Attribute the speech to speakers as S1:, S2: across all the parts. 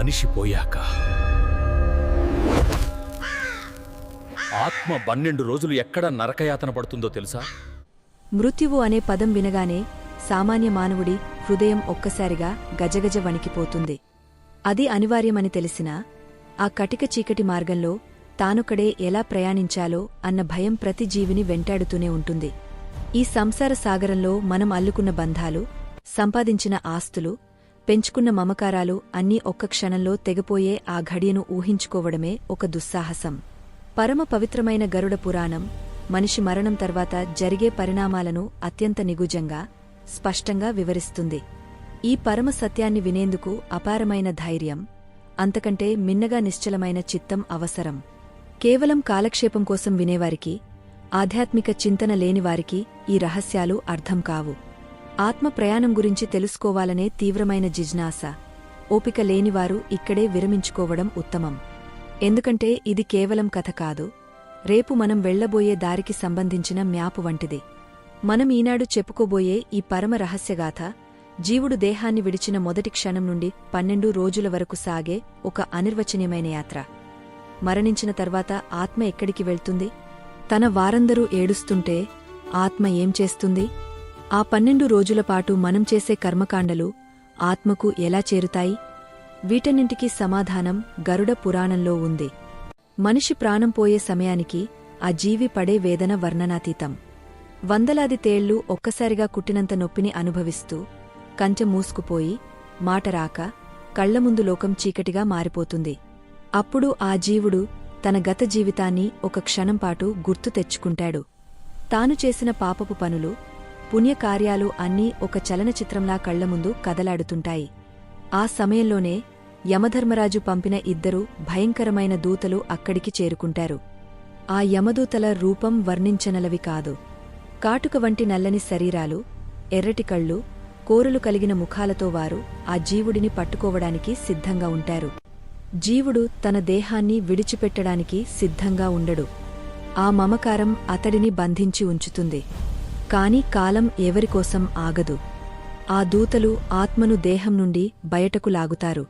S1: మనిషి పోయాక ఆత్మ 12 రోజులు ఎక్కడ నరకయాతన పడుతుందో తెలుసా?
S2: మృత్యువు అనే పదం వినగానే సామాన్య మానవుడి హృదయం ఒక్కసారిగా గజగజ వణికిపోతుంది. అది అనివార్యమని తెలిసినా ఆ కటిక చీకటి మార్గంలో తానొక్కడే ఎలా ప్రయాణించాలో అన్న భయం ప్రతి జీవిని వెంటాడుతూనే ఉంటుంది. ఈ సంసార సాగరంలో మనం అల్లుకున్న బంధాలు, సంపాదించిన ఆస్తులు, పెంచుకున్న మమకారాలు అన్నీ ఒక్క క్షణంలో తెగిపోయే ఆ ఘడియను ఊహించుకోవడమే ఒక దుస్సాహసం. పరమ పవిత్రమైన గరుడ పురాణం మనిషి మరణం తర్వాత జరిగే పరిణామాలను అత్యంత నిగుజంగా, స్పష్టంగా వివరిస్తుంది. ఈ పరమ సత్యాన్ని వినేందుకు అపారమైన ధైర్యం, అంతకంటే మిన్నగా నిశ్చలమైన చిత్తం అవసరం. కేవలం కాలక్షేపం కోసం వినేవారికి, ఆధ్యాత్మిక చింతన లేనివారికి ఈ రహస్యాలు అర్థం కావు. ఆత్మ ప్రయాణం గురించి తెలుసుకోవాలనే తీవ్రమైన జిజ్ఞాస, ఓపిక లేనివారు ఇక్కడే విరమించుకోవడం ఉత్తమం. ఎందుకంటే ఇది కేవలం కథ కాదు, రేపు మనం వెళ్లబోయే దారికి సంబంధించిన మ్యాపు వంటిది. మనం ఈనాడు చెప్పుకోబోయే ఈ పరమ రహస్యగాథ జీవుడు దేహాన్ని విడిచిన మొదటి క్షణం నుండి 12 రోజుల వరకు సాగే ఒక అనిర్వచనీయమైన యాత్ర. మరణించిన తర్వాత ఆత్మ ఎక్కడికి వెళ్తుంది? తన వారందరూ ఏడుస్తుంటే ఆత్మ ఏం చేస్తుంది? ఆ 12 రోజులపాటు మనం చేసే కర్మకాండలు ఆత్మకు ఎలా చేరుతాయి? వీటన్నింటికీ సమాధానం గరుడ పురాణంలో ఉంది. మనిషి ప్రాణం పోయే సమయానికి ఆ జీవి పడే వేదన వర్ణనాతీతం. వందలాది తేళ్లు ఒక్కసారిగా కుట్టినంత నొప్పిని అనుభవిస్తూ, కంచె మూసుకుపోయి, మాటరాక, కళ్లముందు లోకం చీకటిగా మారిపోతుంది. అప్పుడు ఆ జీవుడు తన గత జీవితాన్ని ఒక క్షణంపాటు గుర్తు తెచ్చుకుంటాడు. తాను చేసిన పాపపు పనులు, పుణ్యకార్యాలు అన్నీ ఒక చలనచిత్రంలా కళ్లముందు కదలాడుతుంటాయి. ఆ సమయంలోనే యమధర్మరాజు పంపిన 2 భయంకరమైన దూతలు అక్కడికి చేరుకుంటారు. ఆ యమదూతల రూపం వర్ణించనలవి కాదు. కాటుక వంటి నల్లని శరీరాలు, ఎర్రటి కళ్ళు, కోరులు కలిగిన ముఖాలతో వారు ఆ జీవుడిని పట్టుకోవడానికి సిద్ధంగా ఉంటారు. జీవుడు తన దేహాన్ని విడిచిపెట్టడానికి సిద్ధంగా ఉండడు. ఆ మమకారం అతడిని బంధించి ఉంచుతుంది. కాని కాలం ఎవరికోసం ఆగదు. ఆ దూతలు ఆత్మను దేహం నుండి బయటకు లాగుతారు.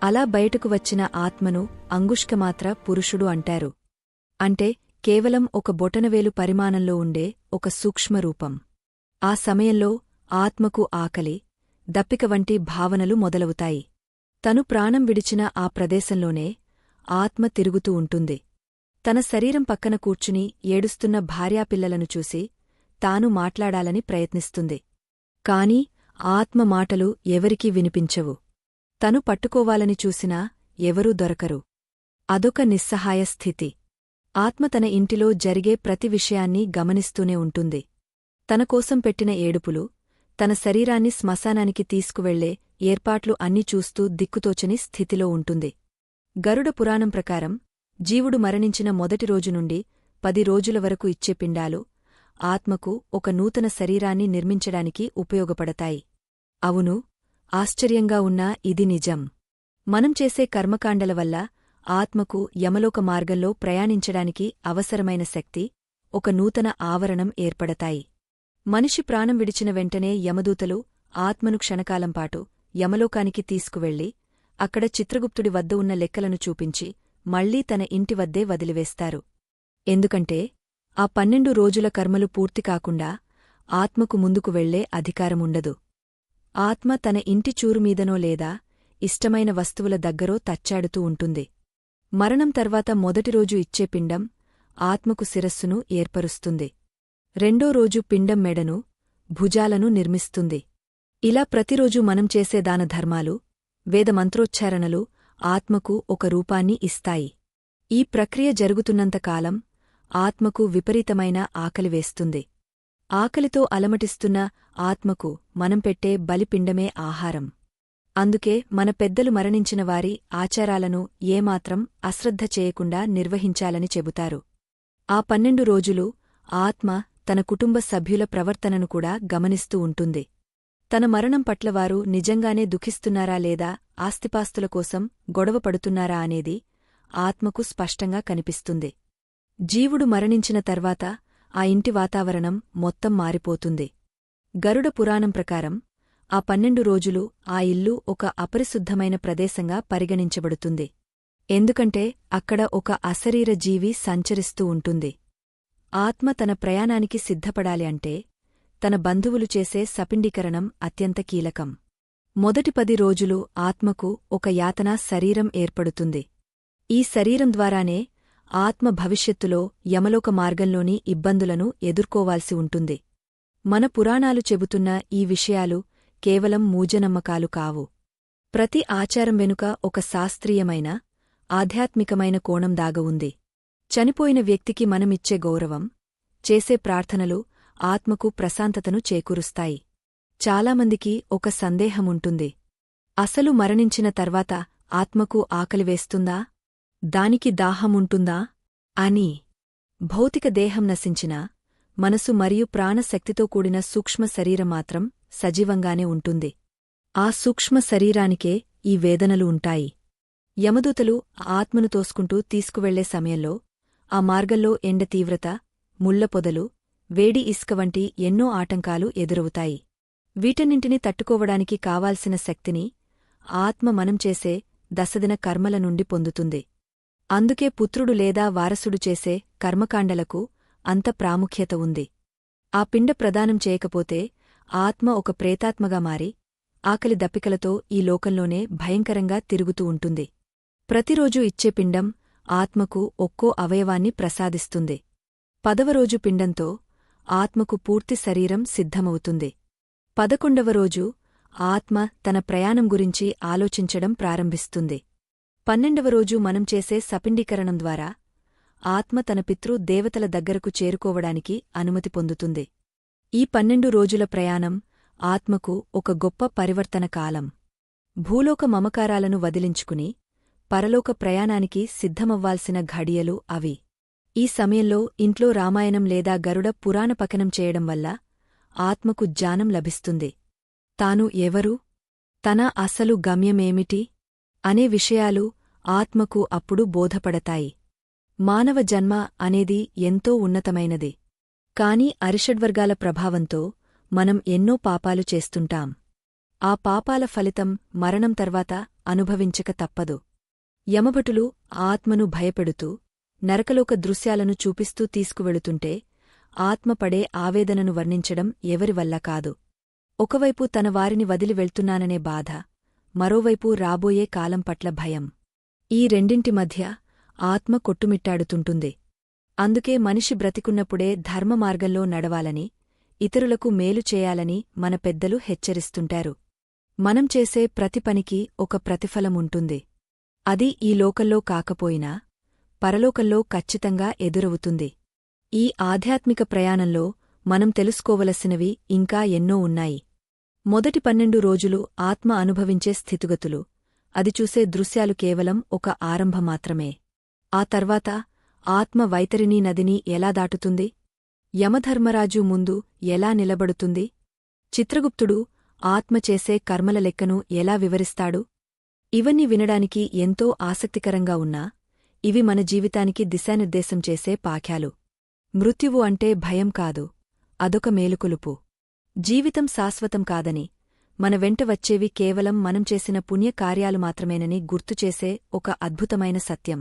S2: అలా బయటకు వచ్చిన ఆత్మను అంగుష్కమాత్ర పురుషుడు అంటారు. అంటే కేవలం ఒక బొటనవేలు పరిమాణంలో ఉండే ఒక సూక్ష్మరూపం. ఆ సమయంలో ఆత్మకు ఆకలి, దప్పిక వంటి భావనలు మొదలవుతాయి. తను ప్రాణం విడిచిన ఆ ప్రదేశంలోనే ఆత్మ తిరుగుతూ ఉంటుంది. తన శరీరం పక్కన కూర్చుని ఏడుస్తున్న భార్యాపిల్లలను చూసి తాను మాట్లాడాలని ప్రయత్నిస్తుంది. కాని ఆత్మ మాటలు ఎవరికీ వినిపించవు. తను పట్టుకోవాలని చూసినా ఎవరూ దొరకరు. అదొక నిస్సహాయ స్థితి. ఆత్మ తన ఇంటిలో జరిగే ప్రతి విషయాన్ని గమనిస్తూనే ఉంటుంది. తనకోసం పెట్టిన ఏడుపులు, తన శరీరాన్ని శ్మశానానికి తీసుకువెళ్లే ఏర్పాట్లు అన్నీ చూస్తూ దిక్కుతోచని స్థితిలో ఉంటుంది. గరుడ పురాణం ప్రకారం జీవుడు మరణించిన మొదటి రోజు నుండి 10 రోజుల వరకు ఇచ్చే పిండాలు ఆత్మకు ఒక నూతన శరీరాన్ని నిర్మించడానికి ఉపయోగపడతాయి. అవును, ఆశ్చర్యంగా ఉన్నా ఇది నిజం. మనం చేసే కర్మకాండల వల్ల ఆత్మకు యమలోక మార్గంలో ప్రయాణించడానికి అవసరమైన శక్తి, ఒక నూతన ఆవరణం ఏర్పడతాయి. మనిషి ప్రాణం విడిచిన వెంటనే యమదూతలు ఆత్మను క్షణకాలంపాటు యమలోకానికి తీసుకువెళ్లి అక్కడ చిత్రగుప్తుడి వద్ద ఉన్న లెక్కలను చూపించి మళ్లీ తన ఇంటి వద్దే వదిలివేస్తారు. ఎందుకంటే ఆ 12 రోజుల కర్మలు పూర్తి కాకుండా ఆత్మకు ముందుకు వెళ్లే అధికారముండదు. ఆత్మ తన ఇంటి చూరుమీదనో లేదా ఇష్టమైన వస్తువుల దగ్గరో తచ్చాడుతూ ఉంటుంది. మరణం తర్వాత మొదటి రోజు ఇచ్చే పిండం ఆత్మకు శిరస్సును ఏర్పరుస్తుంది. రెండో రోజు పిండం మెడను, భుజాలను నిర్మిస్తుంది. ఇలా ప్రతిరోజూ మనం చేసే దానధర్మాలు, వేదమంత్రోచ్చారణలు ఆత్మకు ఒక రూపాన్ని ఇస్తాయి. ఈ ప్రక్రియ జరుగుతున్నంతకాలం ఆత్మకు విపరీతమైన ఆకలివేస్తుంది. ఆకలితో అలమటిస్తున్న ఆత్మకు మనం పెట్టే బలిపిండమే ఆహారం. అందుకే మన పెద్దలు మరణించిన వారి ఆచారాలను ఏమాత్రం అశ్రద్ధ చేయకుండా నిర్వహించాలని చెబుతారు. ఆ 12 రోజులు ఆత్మ తన కుటుంబ సభ్యుల ప్రవర్తనను కూడా గమనిస్తూ ఉంటుంది. తన మరణం పట్ల వారు నిజంగానే దుఃఖిస్తున్నారా లేదా ఆస్తిపాస్తుల కోసం గొడవ పడుతున్నారా అనేది ఆత్మకు స్పష్టంగా కనిపిస్తుంది. జీవుడు మరణించిన తర్వాత ఆ ఇంటి వాతావరణం మొత్తం మారిపోతుంది. గరుడ పురాణం ప్రకారం ఆ 12 రోజులు ఆ ఇల్లు ఒక అపరిశుద్ధమైన ప్రదేశంగా పరిగణించబడుతుంది. ఎందుకంటే అక్కడ ఒక అశరీర జీవి సంచరిస్తూ ఉంటుంది. ఆత్మ తన ప్రయాణానికి సిద్ధపడాలి అంటే తన బంధువులు చేసే సపిండీకరణం అత్యంత కీలకం. మొదటి 10 రోజులు ఆత్మకు ఒక యాతనా శరీరం ఏర్పడుతుంది. ఈ శరీరం ద్వారానే ఆత్మ భవిష్యత్తులో యమలోక మార్గంలోని ఇబ్బందులను ఎదుర్కోవాల్సి ఉంటుంది. మన పురాణాలు చెబుతున్న ఈ విషయాలు కేవలం మూఢనమ్మకాలు కావు. ప్రతి ఆచారం వెనుక ఒక శాస్త్రీయమైన, ఆధ్యాత్మికమైన కోణం దాగవుంది. చనిపోయిన వ్యక్తికి మనమిచ్చే గౌరవం, చేసే ప్రార్థనలు ఆత్మకు ప్రశాంతతను చేకూరుస్తాయి. చాలామందికి ఒక సందేహముంటుంది. అసలు మరణించిన తర్వాత ఆత్మకు ఆకలివేస్తుందా? దానికి దాహముంటుందా? అని. భౌతిక దేహం నశించినా మనసు మరియు ప్రాణశక్తితో కూడిన సూక్ష్మ శరీరం మాత్రం సజీవంగానే ఉంటుంది. ఆ సూక్ష్మ శరీరానికే ఈ వేదనలు ఉంటాయి. యమదూతలు ఆత్మను తోసుకుంటూ తీసుకువెళ్లే సమయంలో ఆ మార్గంలో ఎండ తీవ్రత, ముళ్లపొదలు, వేడి ఇసుక వంటి ఎన్నో ఆటంకాలు ఎదురవుతాయి. వీటన్నింటినీ తట్టుకోవడానికి కావాల్సిన శక్తిని ఆత్మ మనం చేసే దశదిన కర్మల నుండి పొందుతుంది. అందుకే పుత్రుడు లేదా వారసుడు చేసే కర్మకాండలకు అంత ప్రాముఖ్యత ఉంది. ఆ పిండ ప్రదానం చేయకపోతే ఆత్మ ఒక ప్రేతాత్మగా మారి ఆకలి దప్పికలతో ఈ లోకంలోనే భయంకరంగా తిరుగుతూ ఉంటుంది. ప్రతిరోజూ ఇచ్చే పిండం ఆత్మకు ఒక్కో అవయవాన్ని ప్రసాదిస్తుంది. 10వ రోజు పిండంతో ఆత్మకు పూర్తి శరీరం సిద్ధమవుతుంది. 11వ రోజు ఆత్మ తన ప్రయాణం గురించి ఆలోచించడం ప్రారంభిస్తుంది. 12వ రోజు మనం చేసే సపిండీకరణం ద్వారా ఆత్మ తన పితృ దేవతల దగ్గరకు చేరుకోవడానికి అనుమతి పొందుతుంది. ఈ 12 రోజుల ప్రయాణం ఆత్మకు ఒక గొప్ప పరివర్తన కాలం. భూలోక మమకారాలను వదిలించుకుని పరలోక ప్రయాణానికి సిద్ధమవ్వాల్సిన ఘడియలు అవి. ఈ సమయంలో ఇంట్లో రామాయణం లేదా గరుడ పురాణ పఠనం చేయడం వల్ల ఆత్మకు జ్ఞానం లభిస్తుంది. తాను ఎవరు? తన అసలు గమ్యమేమిటి? అనే విషయాలు ఆత్మకు అప్పుడు బోధపడతాయి. మానవ జన్మ అనేది ఎంతో ఉన్నతమైనది. కాని అరిషడ్వర్గాల ప్రభావంతో మనం ఎన్నో పాపాలు చేస్తుంటాం. ఆ పాపాల ఫలితం మరణం తర్వాత అనుభవించక తప్పదు. యమభటులు ఆత్మను భయపెడుతూ నరకలోక దృశ్యాలను చూపిస్తూ తీసుకువెళుతుంటే ఆత్మ పడే ఆవేదనను వర్ణించడం ఎవరివల్ల కాదు. ఒకవైపు తన వారిని వదిలి వెళ్తున్నాననే బాధ, మరోవైపు రాబోయే కాలం పట్ల భయం. ఈ రెండింటి మధ్య ఆత్మ కొట్టుమిట్టాడుతుంటుంది. అందుకే మనిషి బ్రతికున్నప్పుడే ధర్మమార్గంలో నడవాలని, ఇతరులకు మేలు చేయాలని మన పెద్దలు హెచ్చరిస్తుంటారు. మనం చేసే ప్రతి పనికి ఒక ప్రతిఫలముంటుంది. అది ఈ లోకంలో కాకపోయినా పరలోకంలో ఖచ్చితంగా ఎదురవుతుంది. ఈ ఆధ్యాత్మిక ప్రయాణంలో మనం తెలుసుకోవలసినవి ఇంకా ఎన్నో ఉన్నాయి. మొదటి 12 రోజులు ఆత్మ అనుభవించే స్థితిగతులు, అది చూసే దృశ్యాలు కేవలం ఒక ఆరంభమాత్రమే. ఆ తర్వాత ఆత్మ వైతరిణీ నదిని ఎలా దాటుతుంది? యమధర్మరాజు ముందు ఎలా నిలబడుతుంది? చిత్రగుప్తుడు ఆత్మ చేసే కర్మల లెక్కను ఎలా వివరిస్తాడు? ఇవన్నీ వినడానికి ఎంతో ఆసక్తికరంగా ఉన్నా ఇవి మన జీవితానికి దిశానిర్దేశం చేసే పాఠ్యాలు. మృత్యువు అంటే భయం కాదు, అదొక మేలుకొలుపు. జీవితం శాశ్వతం కాదని, మన వెంట వచ్చేవి కేవలం మనం చేసిన పుణ్యకార్యాలు మాత్రమేనని గుర్తుచేసే ఒక అద్భుతమైన సత్యం.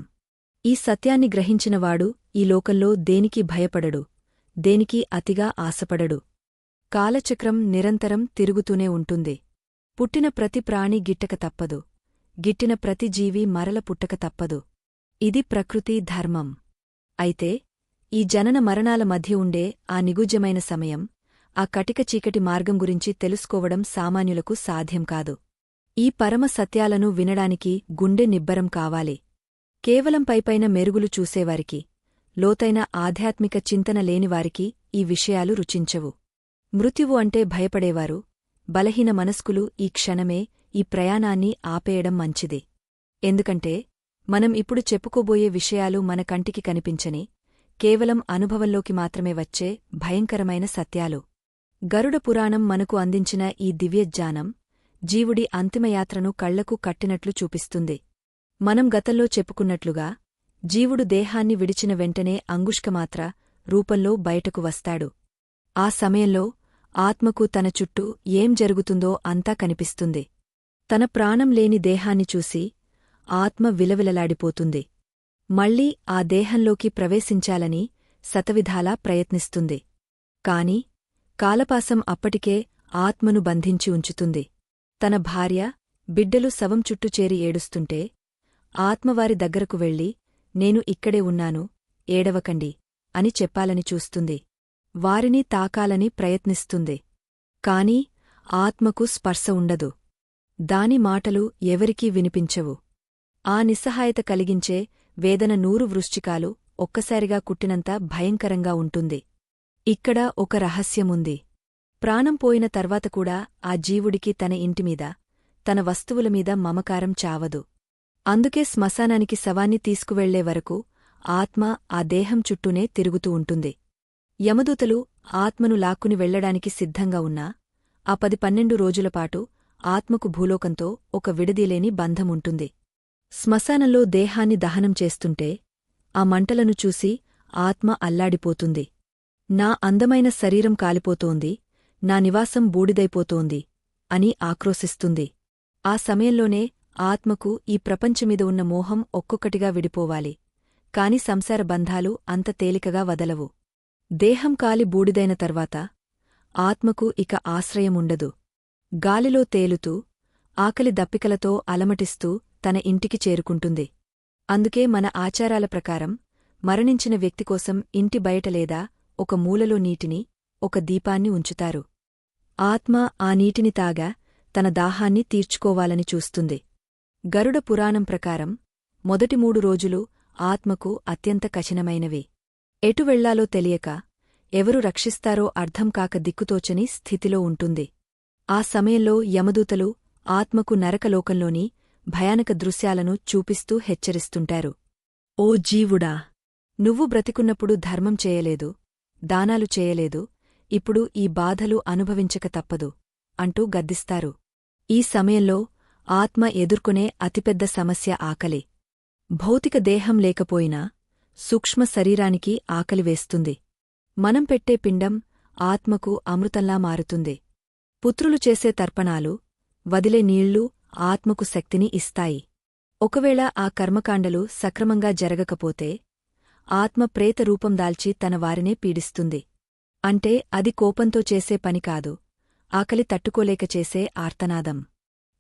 S2: ఈ సత్యాన్ని గ్రహించినవాడు ఈ లోకంలో దేనికి భయపడడు, దేనికి అతిగా ఆశపడడు. కాలచక్రం నిరంతరం తిరుగుతూనే ఉంటుంది. పుట్టిన ప్రతి ప్రాణి గిట్టక తప్పదు, గిట్టిన ప్రతి జీవి మరల పుట్టక తప్పదు. ఇది ప్రకృతి ధర్మం. అయితే ఈ జనన మరణాల మధ్య ఉండే ఆ నిగూజ్యమైన సమయం, ఆ కటిక చీకటి మార్గం గురించి తెలుసుకోవడం సామాన్యులకు సాధ్యం కాదు. ఈ పరమ సత్యాలను వినడానికి గుండె నిబ్బరం కావాలి. కేవలం పైపైన మెరుగులు చూసేవారికి, లోతైన ఆధ్యాత్మిక చింతన లేనివారికి ఈ విషయాలు రుచించవు. మృత్యువు అంటే భయపడేవారు, బలహీన మనస్కులు ఈ క్షణమే ఈ ప్రయాణాన్ని ఆపేయడం మంచిది. ఎందుకంటే మనం ఇప్పుడు చెప్పుకోబోయే విషయాలు మన కంటికి కనిపించని, కేవలం అనుభవంలోకి మాత్రమే వచ్చే భయంకరమైన సత్యాలు. గరుడ పురాణం మనకు అందించిన ఈ దివ్యజ్ఞానం జీవుడి అంతిమయాత్రను కళ్లకు కట్టినట్లు చూపిస్తుంది. మనం గతంలో చెప్పుకున్నట్లుగా జీవుడు దేహాన్ని విడిచిన వెంటనే అంగుష్కమాత్ర రూపంలో బయటకు వస్తాడు. ఆ సమయంలో ఆత్మకు తన చుట్టూ ఏం జరుగుతుందో అంతా కనిపిస్తుంది. తన ప్రాణం లేని దేహాన్ని చూసి ఆత్మ విలవిలలాడిపోతుంది. మళ్లీ ఆ దేహంలోకి ప్రవేశించాలని శతవిధాలా ప్రయత్నిస్తుంది. కాని కాలపాసం అప్పటికే ఆత్మను బంధించి ఉంచుతుంది. తన భార్య, బిడ్డలు శవం చుట్టూ చేరి ఏడుస్తుంటే ఆత్మవారి దగ్గరకు వెళ్లి, నేను ఇక్కడే ఉన్నాను, ఏడవకండి అని చెప్పాలని చూస్తుంది. వారిని తాకాలని ప్రయత్నిస్తుంది. కాని ఆత్మకు స్పర్శ ఉండదు. దాని మాటలు ఎవరికీ వినిపించవు. ఆ నిస్సహాయత కలిగించే వేదన 100 వృశ్చికాలు ఒక్కసారిగా కుట్టినంత భయంకరంగా ఉంటుంది. ఇక్కడ ఒక రహస్యముంది. ప్రాణం పోయిన తర్వాత కూడా ఆ జీవుడికి తన ఇంటిమీద, తన వస్తువులమీద మమకారం చావదు. అందుకే శ్మశానానికి శవాన్ని తీసుకువెళ్లే వరకు ఆత్మ ఆ దేహం చుట్టూనే తిరుగుతూ ఉంటుంది. యమదూతలు ఆత్మను లాక్కుని వెళ్లడానికి సిద్ధంగా ఉన్నా ఆ 10-12 రోజులపాటు ఆత్మకు భూలోకంతో ఒక విడదీలేని బంధముంటుంది. శ్మశానంలో దేహాన్ని దహనం చేస్తుంటే ఆ మంటలను చూసి ఆత్మ అల్లాడిపోతుంది. నా అందమైన శరీరం కాలిపోతోంది, నా నివాసం బూడిదైపోతోంది అని ఆక్రోశిస్తుంది. ఆ సమయంలోనే ఆత్మకు ఈ ప్రపంచమీద ఉన్న మోహం ఒక్కొక్కటిగా విడిపోవాలి. కాని సంసార బంధాలు అంత తేలికగా వదలవు. దేహం కాలి బూడిదైన తర్వాత ఆత్మకు ఇక ఆశ్రయముండదు. గాలిలో తేలుతూ, ఆకలి దప్పికలతో అలమటిస్తూ తన ఇంటికి చేరుకుంటుంది. అందుకే మన ఆచారాల ప్రకారం మరణించిన వ్యక్తికోసం ఇంటి బయట లేదా ఒక మూలలో నీటిని, ఒక దీపాన్ని ఉంచుతారు. ఆత్మ ఆ నీటిని తాగా తన దాహాన్ని తీర్చుకోవాలని చూస్తుంది. గరుడ పురాణం ప్రకారం మొదటి 3 రోజులు ఆత్మకు అత్యంత కఠినమైనవి. ఎటు వెళ్లాలో తెలియక, ఎవరు రక్షిస్తారో అర్థంకాక దిక్కుతోచని స్థితిలో ఉంటుంది. ఆ సమయంలో యమదూతలు ఆత్మకు నరకలోకంలోని భయానక దృశ్యాలను చూపిస్తూ హెచ్చరిస్తుంటారు. ఓ జీవుడా! నువ్వు బ్రతికున్నప్పుడు ధర్మం చేయలేదు, దానాలు చేయలేదు, ఇప్పుడు ఈ బాధలు అనుభవించక తప్పదు అంటూ గద్దిస్తారు. ఈ సమయంలో ఆత్మ ఎదుర్కొనే అతిపెద్ద సమస్య ఆకలి. భౌతిక దేహం లేకపోయినా సూక్ష్మ శరీరానికి ఆకలివేస్తుంది. మనం పెట్టే పిండం ఆత్మకు అమృతంలా మారుతుంది. పుత్రులు చేసే తర్పణాలు, వదిలే నీళ్లు ఆత్మకు శక్తిని ఇస్తాయి. ఒకవేళ ఆ కర్మకాండలు సక్రమంగా జరగకపోతే ఆత్మ ప్రేత రూపం దాల్చి తన వారినే పీడిస్తుంది. అంటే అది కోపంతో చేసే పని కాదు, ఆకలి తట్టుకోలేక చేసే ఆర్తనాదం.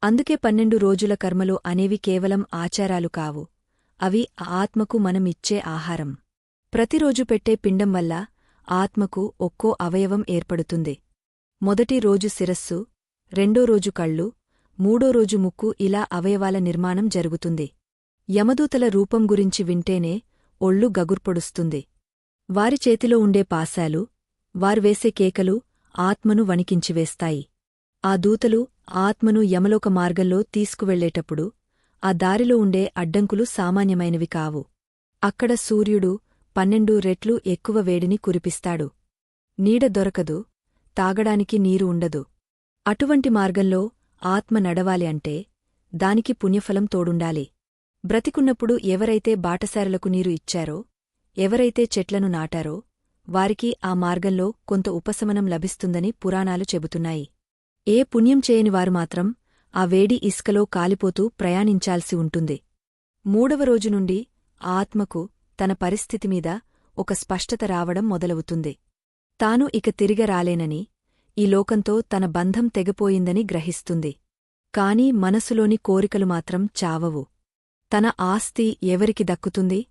S2: అందుకే 12 రోజుల కర్మలు అనేవి కేవలం ఆచారాలు కావు, అవి ఆత్మకు మనమిచ్చే ఆహారం. ప్రతిరోజు పెట్టే పిండం వల్ల ఆత్మకు ఒక్కో అవయవం ఏర్పడుతుంది. మొదటి రోజు శిరస్సు, రెండో రోజు కళ్ళు, మూడో రోజు ముక్కు, ఇలా అవయవాల నిర్మాణం జరుగుతుంది. యమదూతల రూపం గురించి వింటేనే ఒళ్ళు గగుర్పొడుస్తుంది. వారి చేతిలో ఉండే పాశాలు, వారు వేసే కేకలు ఆత్మను వణికించివేస్తాయి. ఆ దూతలు ఆత్మను యమలోక మార్గంలో తీసుకువెళ్లేటప్పుడు ఆ దారిలో ఉండే అడ్డంకులు సామాన్యమైనవి కావు. అక్కడ సూర్యుడు 12 రెట్లు ఎక్కువ వేడిని కురిపిస్తాడు. నీడ దొరకదు, తాగడానికి నీరు ఉండదు. అటువంటి మార్గంలో ఆత్మ నడవాలి అంటే దానికి పుణ్యఫలం తోడుండాలి. బ్రతికున్నప్పుడు ఎవరైతే బాటసారులకు నీరు ఇచ్చారో, ఎవరైతే చెట్లను నాటారో వారికి ఆ మార్గంలో కొంత ఉపశమనం లభిస్తుందని పురాణాలు చెబుతున్నాయి. ఏ పుణ్యం చేయని వారు మాత్రం ఆ వేడి ఇసుకలో కాలిపోతూ ప్రయాణించాల్సి ఉంటుంది. 3వ రోజు నుండి ఆత్మకు తన పరిస్థితిమీద ఒక స్పష్టత రావడం మొదలవుతుంది. తాను ఇక తిరిగ రాలేనని, ఈ లోకంతో తన బంధం తెగపోయిందని గ్రహిస్తుంది. కాని మనసులోని కోరికలు మాత్రం చావవు. తన ఆస్తి ఎవరికి దక్కుతుంది?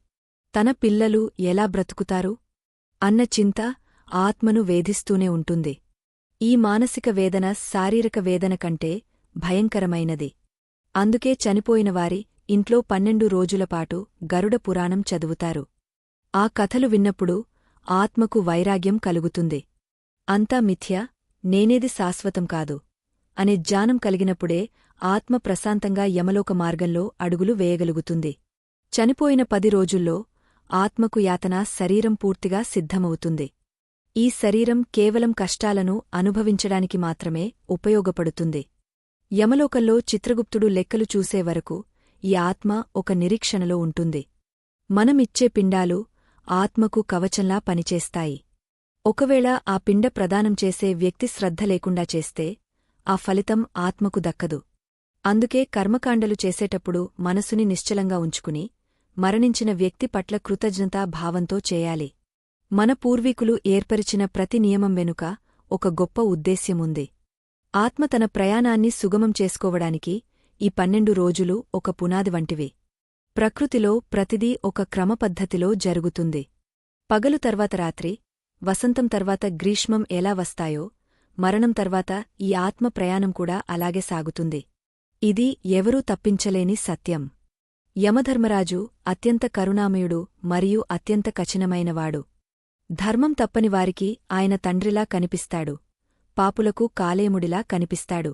S2: తన పిల్లలు ఎలా బ్రతుకుతారు అన్న చింత ఆత్మను వేధిస్తూనే ఉంటుంది. ఈ మానసిక వేదన శారీరక వేదన కంటే భయంకరమైనది. అందుకే చనిపోయినవారి ఇంట్లో 12 రోజులపాటు గరుడ పురాణం చదువుతారు. ఆ కథలు విన్నప్పుడు ఆత్మకు వైరాగ్యం కలుగుతుంది. అంతా మిథ్య, నేనేది శాశ్వతం కాదు అనే జ్ఞానం కలిగినప్పుడే ఆత్మ ప్రశాంతంగా యమలోక మార్గంలో అడుగులు వేయగలుగుతుంది. చనిపోయిన 10 రోజుల్లో ఆత్మకు యాతన శరీరం పూర్తిగా సిద్ధమవుతుంది. ఈ శరీరం కేవలం కష్టాలను అనుభవించడానికి మాత్రమే ఉపయోగపడుతుంది. యమలోకంలో చిత్రగుప్తుడు లెక్కలు చూసే వరకు ఈ ఆత్మ ఒక నిరీక్షణలో ఉంటుంది. మనమిచ్చే పిండాలు ఆత్మకు కవచంలా పనిచేస్తాయి. ఒకవేళ ఆ పిండ ప్రదానం చేసే వ్యక్తి శ్రద్ధ లేకుండా చేస్తే ఆ ఫలితం ఆత్మకు దక్కదు. అందుకే కర్మకాండలు చేసేటప్పుడు మనసుని నిశ్చలంగా ఉంచుకుని మరణించిన వ్యక్తి పట్ల కృతజ్ఞతా భావంతో చేయాలి. మన పూర్వీకులు ఏర్పరిచిన ప్రతి నియమం వెనుక ఒక గొప్ప ఉద్దేశ్యముంది. ఆత్మ తన ప్రయాణాన్ని సుగమం చేసుకోవడానికి ఈ 12 రోజులు ఒక పునాది వంటివి. ప్రకృతిలో ప్రతిదీ ఒక క్రమపద్ధతిలో జరుగుతుంది. పగలు తర్వాత రాత్రి, వసంతం తర్వాత గ్రీష్మం ఎలా వస్తాయో, మరణం తర్వాత ఈ ఆత్మ ప్రయాణం కూడా అలాగే సాగుతుంది. ఇది ఎవరూ తప్పించలేని సత్యం. యమధర్మరాజు అత్యంత కరుణామయుడు మరియు అత్యంత కఠినమైనవాడు. ధర్మం తప్పని వారికి ఆయన తండ్రిలా కనిపిస్తాడు, పాపులకు కాలేముడిలా కనిపిస్తాడు.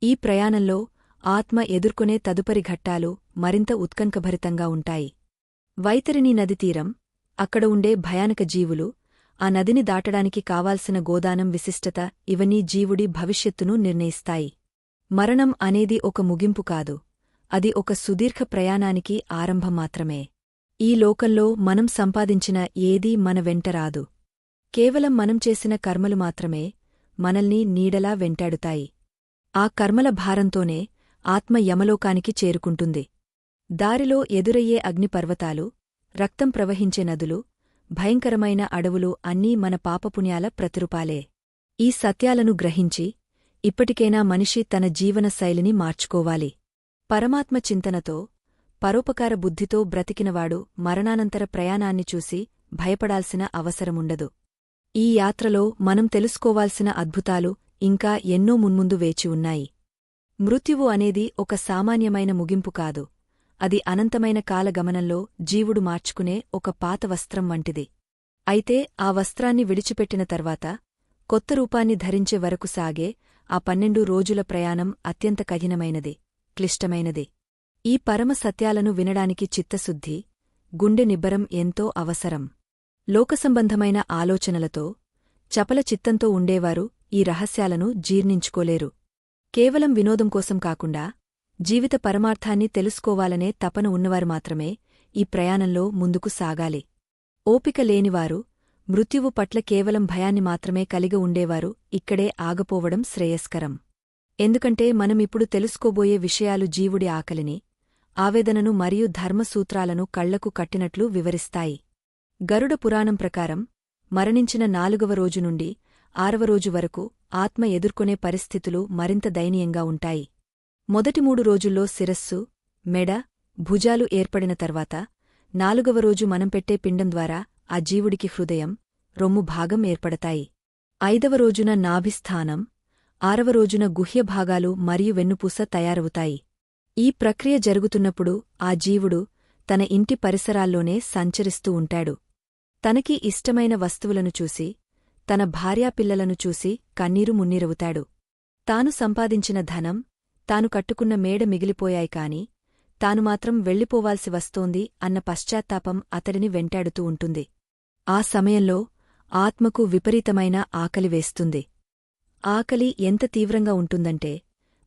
S2: ఈ ప్రయాణంలో ఆత్మ ఎదుర్కొనే తదుపరి ఘట్టాలు మరింత ఉత్కంఠభరితంగా ఉంటాయి. వైతరిణీ నది తీరం, అక్కడ ఉండే భయానక జీవులు, ఆ నదిని దాటడానికి కావాల్సిన గోదానం విశిష్టత ఇవన్నీ జీవుడి భవిష్యత్తును నిర్ణయిస్తాయి. మరణం అనేది ఒక ముగింపు కాదు, అది ఒక సుదీర్ఘ ప్రయాణానికి ఆరంభం మాత్రమే. ఈ లోకంలో మనం సంపాదించిన ఏదీ మన వెంట రాదు. కేవలం మనం చేసిన కర్మలు మాత్రమే మనల్ని నీడలా వెంటాడుతాయి. ఆ కర్మల భారంతోనే ఆత్మ యమలోకానికి చేరుకుంటుంది. దారిలో ఎదురయ్యే అగ్నిపర్వతాలు, రక్తం ప్రవహించే నదులు, భయంకరమైన అడవులు అన్నీ మన పాపపుణ్యాల ప్రతిరూపాలే. ఈ సత్యాలను గ్రహించి ఇప్పటికైనా మనిషి తన జీవన శైలిని మార్చుకోవాలి. పరమాత్మ చింతనతో, పరోపకార బుద్ధితో బ్రతికినవాడు మరణానంతర ప్రయాణాన్ని చూసి భయపడాల్సిన అవసరముండదు. ఈ యాత్రలో మనం తెలుసుకోవాల్సిన అద్భుతాలు ఇంకా ఎన్నో మున్ముందు వేచి ఉన్నాయి. మృత్యువు అనేది ఒక సామాన్యమైన ముగింపు కాదు, అది అనంతమైన కాలగమనంలో జీవుడు మార్చుకునే ఒక పాత వస్త్రం వంటిది. అయితే ఆ వస్త్రాన్ని విడిచిపెట్టిన తర్వాత కొత్త రూపాన్ని ధరించే వరకు సాగే ఆ 12 రోజుల ప్రయాణం అత్యంత కఠినమైనది, క్లిష్టమైనది. ఈ పరమ సత్యాలను వినడానికి చిత్తశుద్ధి, గుండె నిబ్బరం ఎంతో అవసరం. లోకసంబంధమైన ఆలోచనలతో, చపల చిత్తంతో ఉండేవారు ఈ రహస్యాలను జీర్ణించుకోలేరు. కేవలం వినోదం కోసం కాకుండా జీవిత పరమార్థాన్ని తెలుసుకోవాలనే తపన ఉన్నవారు మాత్రమే ఈ ప్రయాణంలో ముందుకు సాగాలి. ఓపిక లేనివారు, మృత్యువు పట్ల కేవలం భయాన్ని మాత్రమే కలిగి ఉండేవారు ఇక్కడే ఆగపోవడం శ్రేయస్కరం. ఎందుకంటే మనమిప్పుడు తెలుసుకోబోయే విషయాలు జీవుడి ఆకలిని, ఆవేదనను మరియు ధర్మసూత్రాలను కళ్లకు కట్టినట్లు వివరిస్తాయి. గరుడ పురాణం ప్రకారం మరణించిన 4వ రోజు నుండి 6వ రోజు వరకు ఆత్మ ఎదుర్కొనే పరిస్థితులు మరింత దయనీయంగా ఉంటాయి. మొదటి 3 రోజుల్లో శిరస్సు, మెడ, భుజాలు ఏర్పడిన తర్వాత 4వ రోజు మనం పెట్టే పిండం ద్వారా ఆ జీవుడికి హృదయం, రొమ్ము భాగం ఏర్పడతాయి. 5వ రోజున నాభిస్థానం, 6వ రోజున గుహ్యభాగాలు మరియు వెన్నుపూస తయారవుతాయి. ఈ ప్రక్రియ జరుగుతున్నప్పుడు ఆ జీవుడు తన ఇంటి పరిసరాల్లోనే సంచరిస్తూ ఉంటాడు. తనకి ఇష్టమైన వస్తువులను చూసి, తన భార్యాపిల్లలను చూసి కన్నీరు మున్నీరవుతాడు. తాను సంపాదించిన ధనం, తాను కట్టుకున్న మేడ మిగిలిపోయాయి కాని తాను మాత్రం వెళ్ళిపోవాల్సి వస్తోంది అన్న పశ్చాత్తాపం అతడిని వెంటాడుతూ ఉంటుంది. ఆ సమయంలో ఆత్మకు విపరీతమైన ఆకలి వేస్తుంది. ఆకలి ఎంత తీవ్రంగా ఉంటుందంటే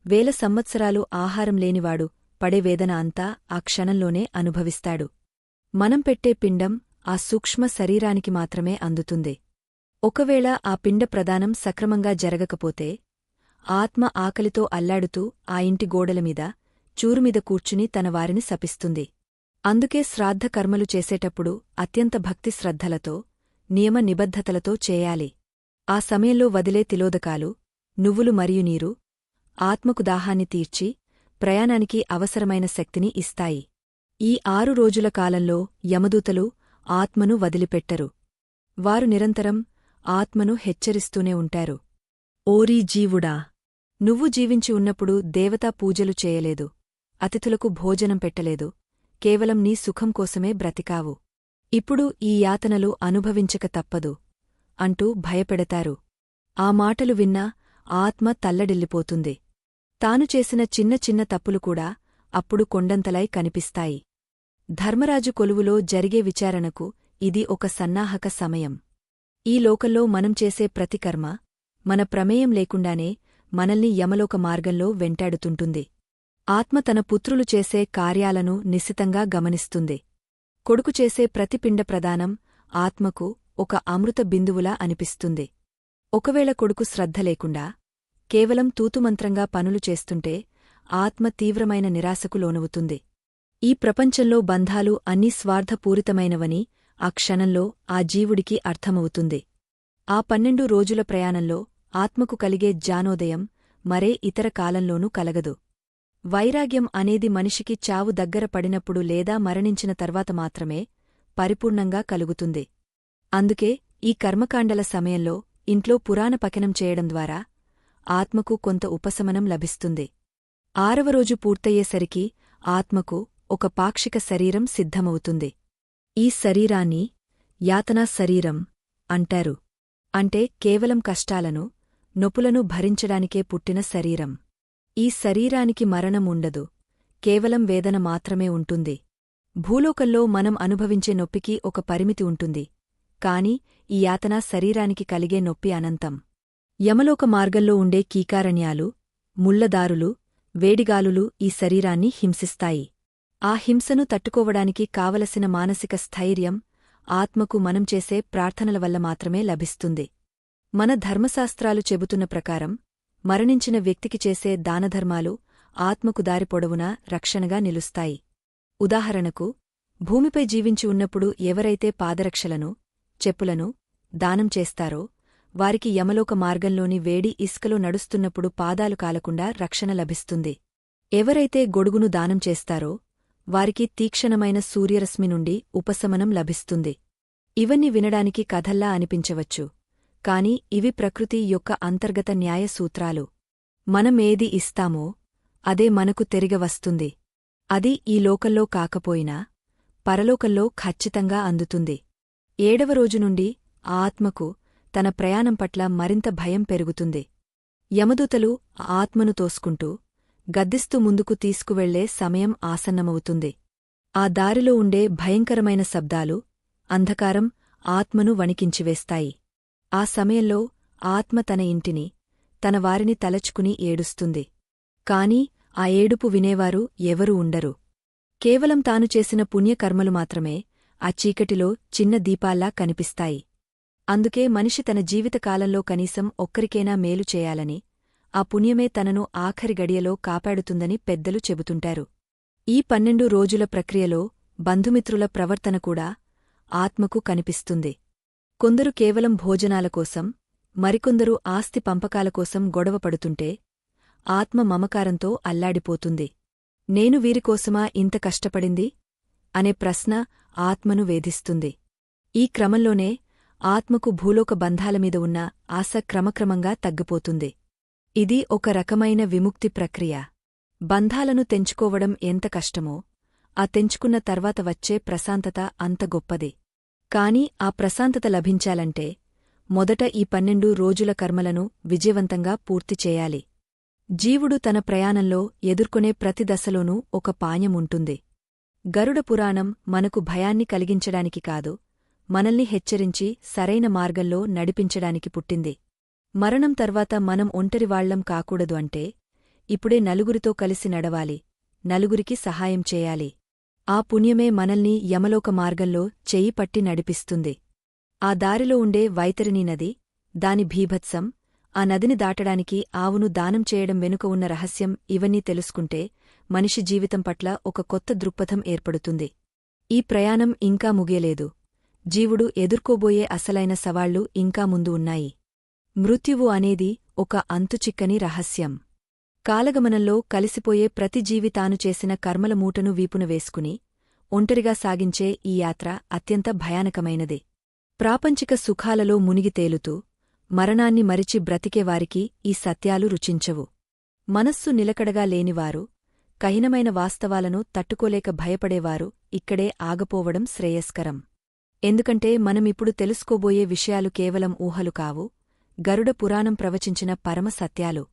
S2: వేల సంవత్సరాలు ఆహారం లేనివాడు పడే వేదన అంతా ఆ క్షణంలోనే అనుభవిస్తాడు. మనం పెట్టే పిండం ఆ సూక్ష్మ శరీరానికి మాత్రమే అందుతుంది. ఒకవేళ ఆ పిండ ప్రదానం సక్రమంగా జరగకపోతే ఆత్మ ఆకలితో అల్లాడుతూ ఆ ఇంటి గోడలమీద, చూరుమీద కూర్చుని తన వారిని శపిస్తుంది. అందుకే శ్రాద్ధ కర్మలు చేసేటప్పుడు అత్యంత భక్తి శ్రద్ధలతో, నియమ నిబద్ధతలతో చేయాలి. ఆ సమయంలో వదిలే తిలోదకాలు, నువ్వులు మరియు నీరు ఆత్మకు దాహాన్ని తీర్చి ప్రయాణానికి అవసరమైన శక్తిని ఇస్తాయి. ఈ 6 రోజుల కాలంలో యమదూతలు ఆత్మను వదిలిపెట్టరు. వారు నిరంతరం ఆత్మను హెచ్చరిస్తూనే ఉంటారు. ఓరీ జీవుడా! నువ్వు జీవించి ఉన్నప్పుడు దేవతా పూజలు చేయలేదు, అతిథులకు భోజనం పెట్టలేదు, కేవలం నీ సుఖం కోసమే బ్రతికావు. ఇప్పుడు ఈ యాతనలు అనుభవించక తప్పదు అంటూ భయపెడతారు. ఆ మాటలు విన్నా ఆత్మ తల్లడిల్లిపోతుంది. తాను చేసిన చిన్న చిన్న తప్పులు కూడా అప్పుడు కొండంతలై కనిపిస్తాయి. ధర్మరాజు కొలువులో జరిగే విచారణకు ఇది ఒక సన్నాహక సమయం. ఈ లోకంలో మనం చేసే ప్రతి కర్మ మన ప్రమేయం లేకుండానే మనల్ని యమలోక మార్గంలో వెంటాడుతుంటుంది. ఆత్మ తన పుత్రులు చేసే కార్యాలను నిశితంగా గమనిస్తుంది. కొడుకు చేసే ప్రతి పిండ ప్రదానం ఆత్మకు ఒక అమృత బిందువులా అనిపిస్తుంది. ఒకవేళ కొడుకు శ్రద్ధ లేకుండా కేవలం తూతుమంత్రంగా పనులు చేస్తుంటే ఆత్మ తీవ్రమైన నిరాశకు లోనవుతుంది. ఈ ప్రపంచంలో బంధాలు అన్నీ స్వార్థపూరితమైనవని ఆ క్షణంలో ఆ జీవుడికి అర్థమవుతుంది. ఆ 12 రోజుల ప్రయాణంలో ఆత్మకు కలిగే జ్ఞానోదయం మరే ఇతర కాలంలోనూ కలగదు. వైరాగ్యం అనేది మనిషికి చావు దగ్గర పడినప్పుడు లేదా మరణించిన తర్వాత మాత్రమే పరిపూర్ణంగా కలుగుతుంది. అందుకే ఈ కర్మకాండల సమయంలో ఇంట్లో పురాణ పఠనం చేయడం ద్వారా ఆత్మకు కొంత ఉపశమనం లభిస్తుంది. 6వ రోజు పూర్తయ్యేసరికి ఆత్మకు ఒక పాక్షిక శరీరం సిద్ధమవుతుంది. ఈ శరీరాన్ని యాతనా శరీరం అంటారు. అంటే కేవలం కష్టాలను, నొప్పులను భరించడానికే పుట్టిన శరీరం. ఈ శరీరానికి మరణం ఉండదు, కేవలం వేదన మాత్రమే ఉంటుంది. భూలోకంలో మనం అనుభవించే నొప్పికి ఒక పరిమితి ఉంటుంది, కాని ఈ యాతన శరీరానికి కలిగే నొప్పి అనంతం. యమలోక మార్గంలో ఉండే కీకారణ్యాలు, ముళ్లదారులు, వేడిగాలులు ఈ శరీరాన్ని హింసిస్తాయి. ఆ హింసను తట్టుకోవడానికి కావలసిన మానసిక స్థైర్యం ఆత్మకు మనం చేసే ప్రార్థనల వల్ల మాత్రమే లభిస్తుంది. మన ధర్మశాస్త్రాలు చెబుతున్న ప్రకారం మరణించిన వ్యక్తికి చేసే దానధర్మాలు ఆత్మకు దారి పొడవునా రక్షణగా నిలుస్తాయి. ఉదాహరణకు, భూమిపై జీవించి ఉన్నప్పుడు ఎవరైతే పాదరక్షలను, చెప్పులను దానం చేస్తారో వారికి యమలోక మార్గంలోని వేడి ఇసుకలో నడుస్తున్నప్పుడు పాదాలు కాలకుండా రక్షణ లభిస్తుంది. ఎవరైతే గొడుగును దానం చేస్తారో వారికి తీక్షణమైన సూర్యరశ్మి నుండి ఉపశమనం లభిస్తుంది. ఇవన్నీ వినడానికి కథల్లా అనిపించవచ్చు, కాని ఇవి ప్రకృతి యొక్క అంతర్గత న్యాయ సూత్రాలు. మనమేది ఇస్తామో అదే మనకు తిరిగి వస్తుంది. అది ఈ లోకంలో కాకపోయినా పరలోకంలో ఖచ్చితంగా అందుతుంది. 7వ రోజు నుండి ఆత్మకు తన ప్రయాణం పట్ల మరింత భయం పెరుగుతుంది. యమదూతలు ఆత్మను తోసుకుంటూ గద్దిస్తూ ముందుకు తీసుకువెళ్లే సమయం ఆసన్నమవుతుంది. ఆ దారిలో ఉండే భయంకరమైన శబ్దాలు, అంధకారం ఆత్మను వణికించివేస్తాయి. ఆ సమయంలో ఆత్మ తన ఇంటిని, తన వారిని తలచుకుని ఏడుస్తుంది. కాని ఆ ఏడుపు వినేవారు ఎవరూ ఉండరు. కేవలం తాను చేసిన పుణ్యకర్మలు మాత్రమే ఆ చీకటిలో చిన్న దీపాల్లా కనిపిస్తాయి. అందుకే మనిషి తన జీవితకాలంలో కనీసం ఒక్కరికైనా మేలు చేయాలని, ఆ పుణ్యమే తనను ఆఖరి గడియలో కాపాడుతుందని పెద్దలు చెబుతుంటారు. ఈ 12 రోజుల ప్రక్రియలో బంధుమిత్రుల ప్రవర్తన కూడా ఆత్మకు కనిపిస్తుంది. కొందరు కేవలం భోజనాల కోసం, మరికొందరు ఆస్తి పంపకాల కోసం గొడవ పడుతుంటే ఆత్మ మమకారంతో అల్లాడిపోతుంది. నేను వీరికోసమా ఇంత కష్టపడింది అనే ప్రశ్న ఆత్మను వేధిస్తుంది. ఈ క్రమంలోనే ఆత్మకు భూలోక బంధాలమీద ఉన్న ఆశ క్రమక్రమంగా తగ్గిపోతుంది. ఇది ఒక రకమైన విముక్తి ప్రక్రియ. బంధాలను తెంచుకోవడం ఎంత కష్టమో, ఆ తెంచుకున్న తర్వాత వచ్చే ప్రశాంతత అంత గొప్పది. కాని ఆ ప్రశాంతత లభించాలంటే మొదట ఈ 12 రోజుల కర్మలను విజయవంతంగా పూర్తి చేయాలి. జీవుడు తన ప్రయాణంలో ఎదుర్కొనే ప్రతి దశలోనూ ఒక పాణ్యముంటుంది. గరుడ పురాణం మనకు భయాన్ని కలిగించడానికి కాదు, మనల్ని హెచ్చరించి సరైన మార్గంలో నడిపించడానికి పుట్టింది. మరణం తర్వాత మనం ఒంటరివాళ్లం కాకూడదు అంటే ఇప్పుడే నలుగురితో కలిసి నడవాలి, నలుగురికి సహాయం చేయాలి. ఆ పుణ్యమే మనల్ని యమలోక మార్గంలో చెయ్యి పట్టి నడిపిస్తుంది. ఆ దారిలో ఉండే వైతరిణీ నది, దాని భీభత్సం, ఆ నదిని దాటడానికి ఆవును దానం చేయడం వెనుక ఉన్న రహస్యం ఇవన్నీ తెలుసుకుంటే మనిషి జీవితం పట్ల ఒక కొత్త దృక్పథం ఏర్పడుతుంది. ఈ ప్రయాణం ఇంకా ముగియలేదు. జీవుడు ఎదుర్కోబోయే అసలైన సవాళ్లు ఇంకా ముందు ఉన్నాయి. మృత్యువు అనేది ఒక అంతుచిక్కని రహస్యం. కాలగమనంలో కలిసిపోయే ప్రతి జీవి తాను చేసిన కర్మల మూటను వీపున వేసుకుని ఒంటరిగా సాగించే ఈ యాత్ర అత్యంత భయానకమైనది. ప్రాపంచిక సుఖాలలో మునిగి తేలుతూ మరణాన్ని మరిచి బ్రతికేవారికి ఈ సత్యాలు రుచించవు. మనస్సు నిలకడగా లేనివారు, కఠినమైన వాస్తవాలను తట్టుకోలేక భయపడేవారు ఇక్కడే ఆగపోవడం శ్రేయస్కరం. ఎందుకంటే మనమిప్పుడు తెలుసుకోబోయే విషయాలు కేవలం ఊహలు కావు, గరుడ పురాణం ప్రవచించిన పరమ సత్యాలు.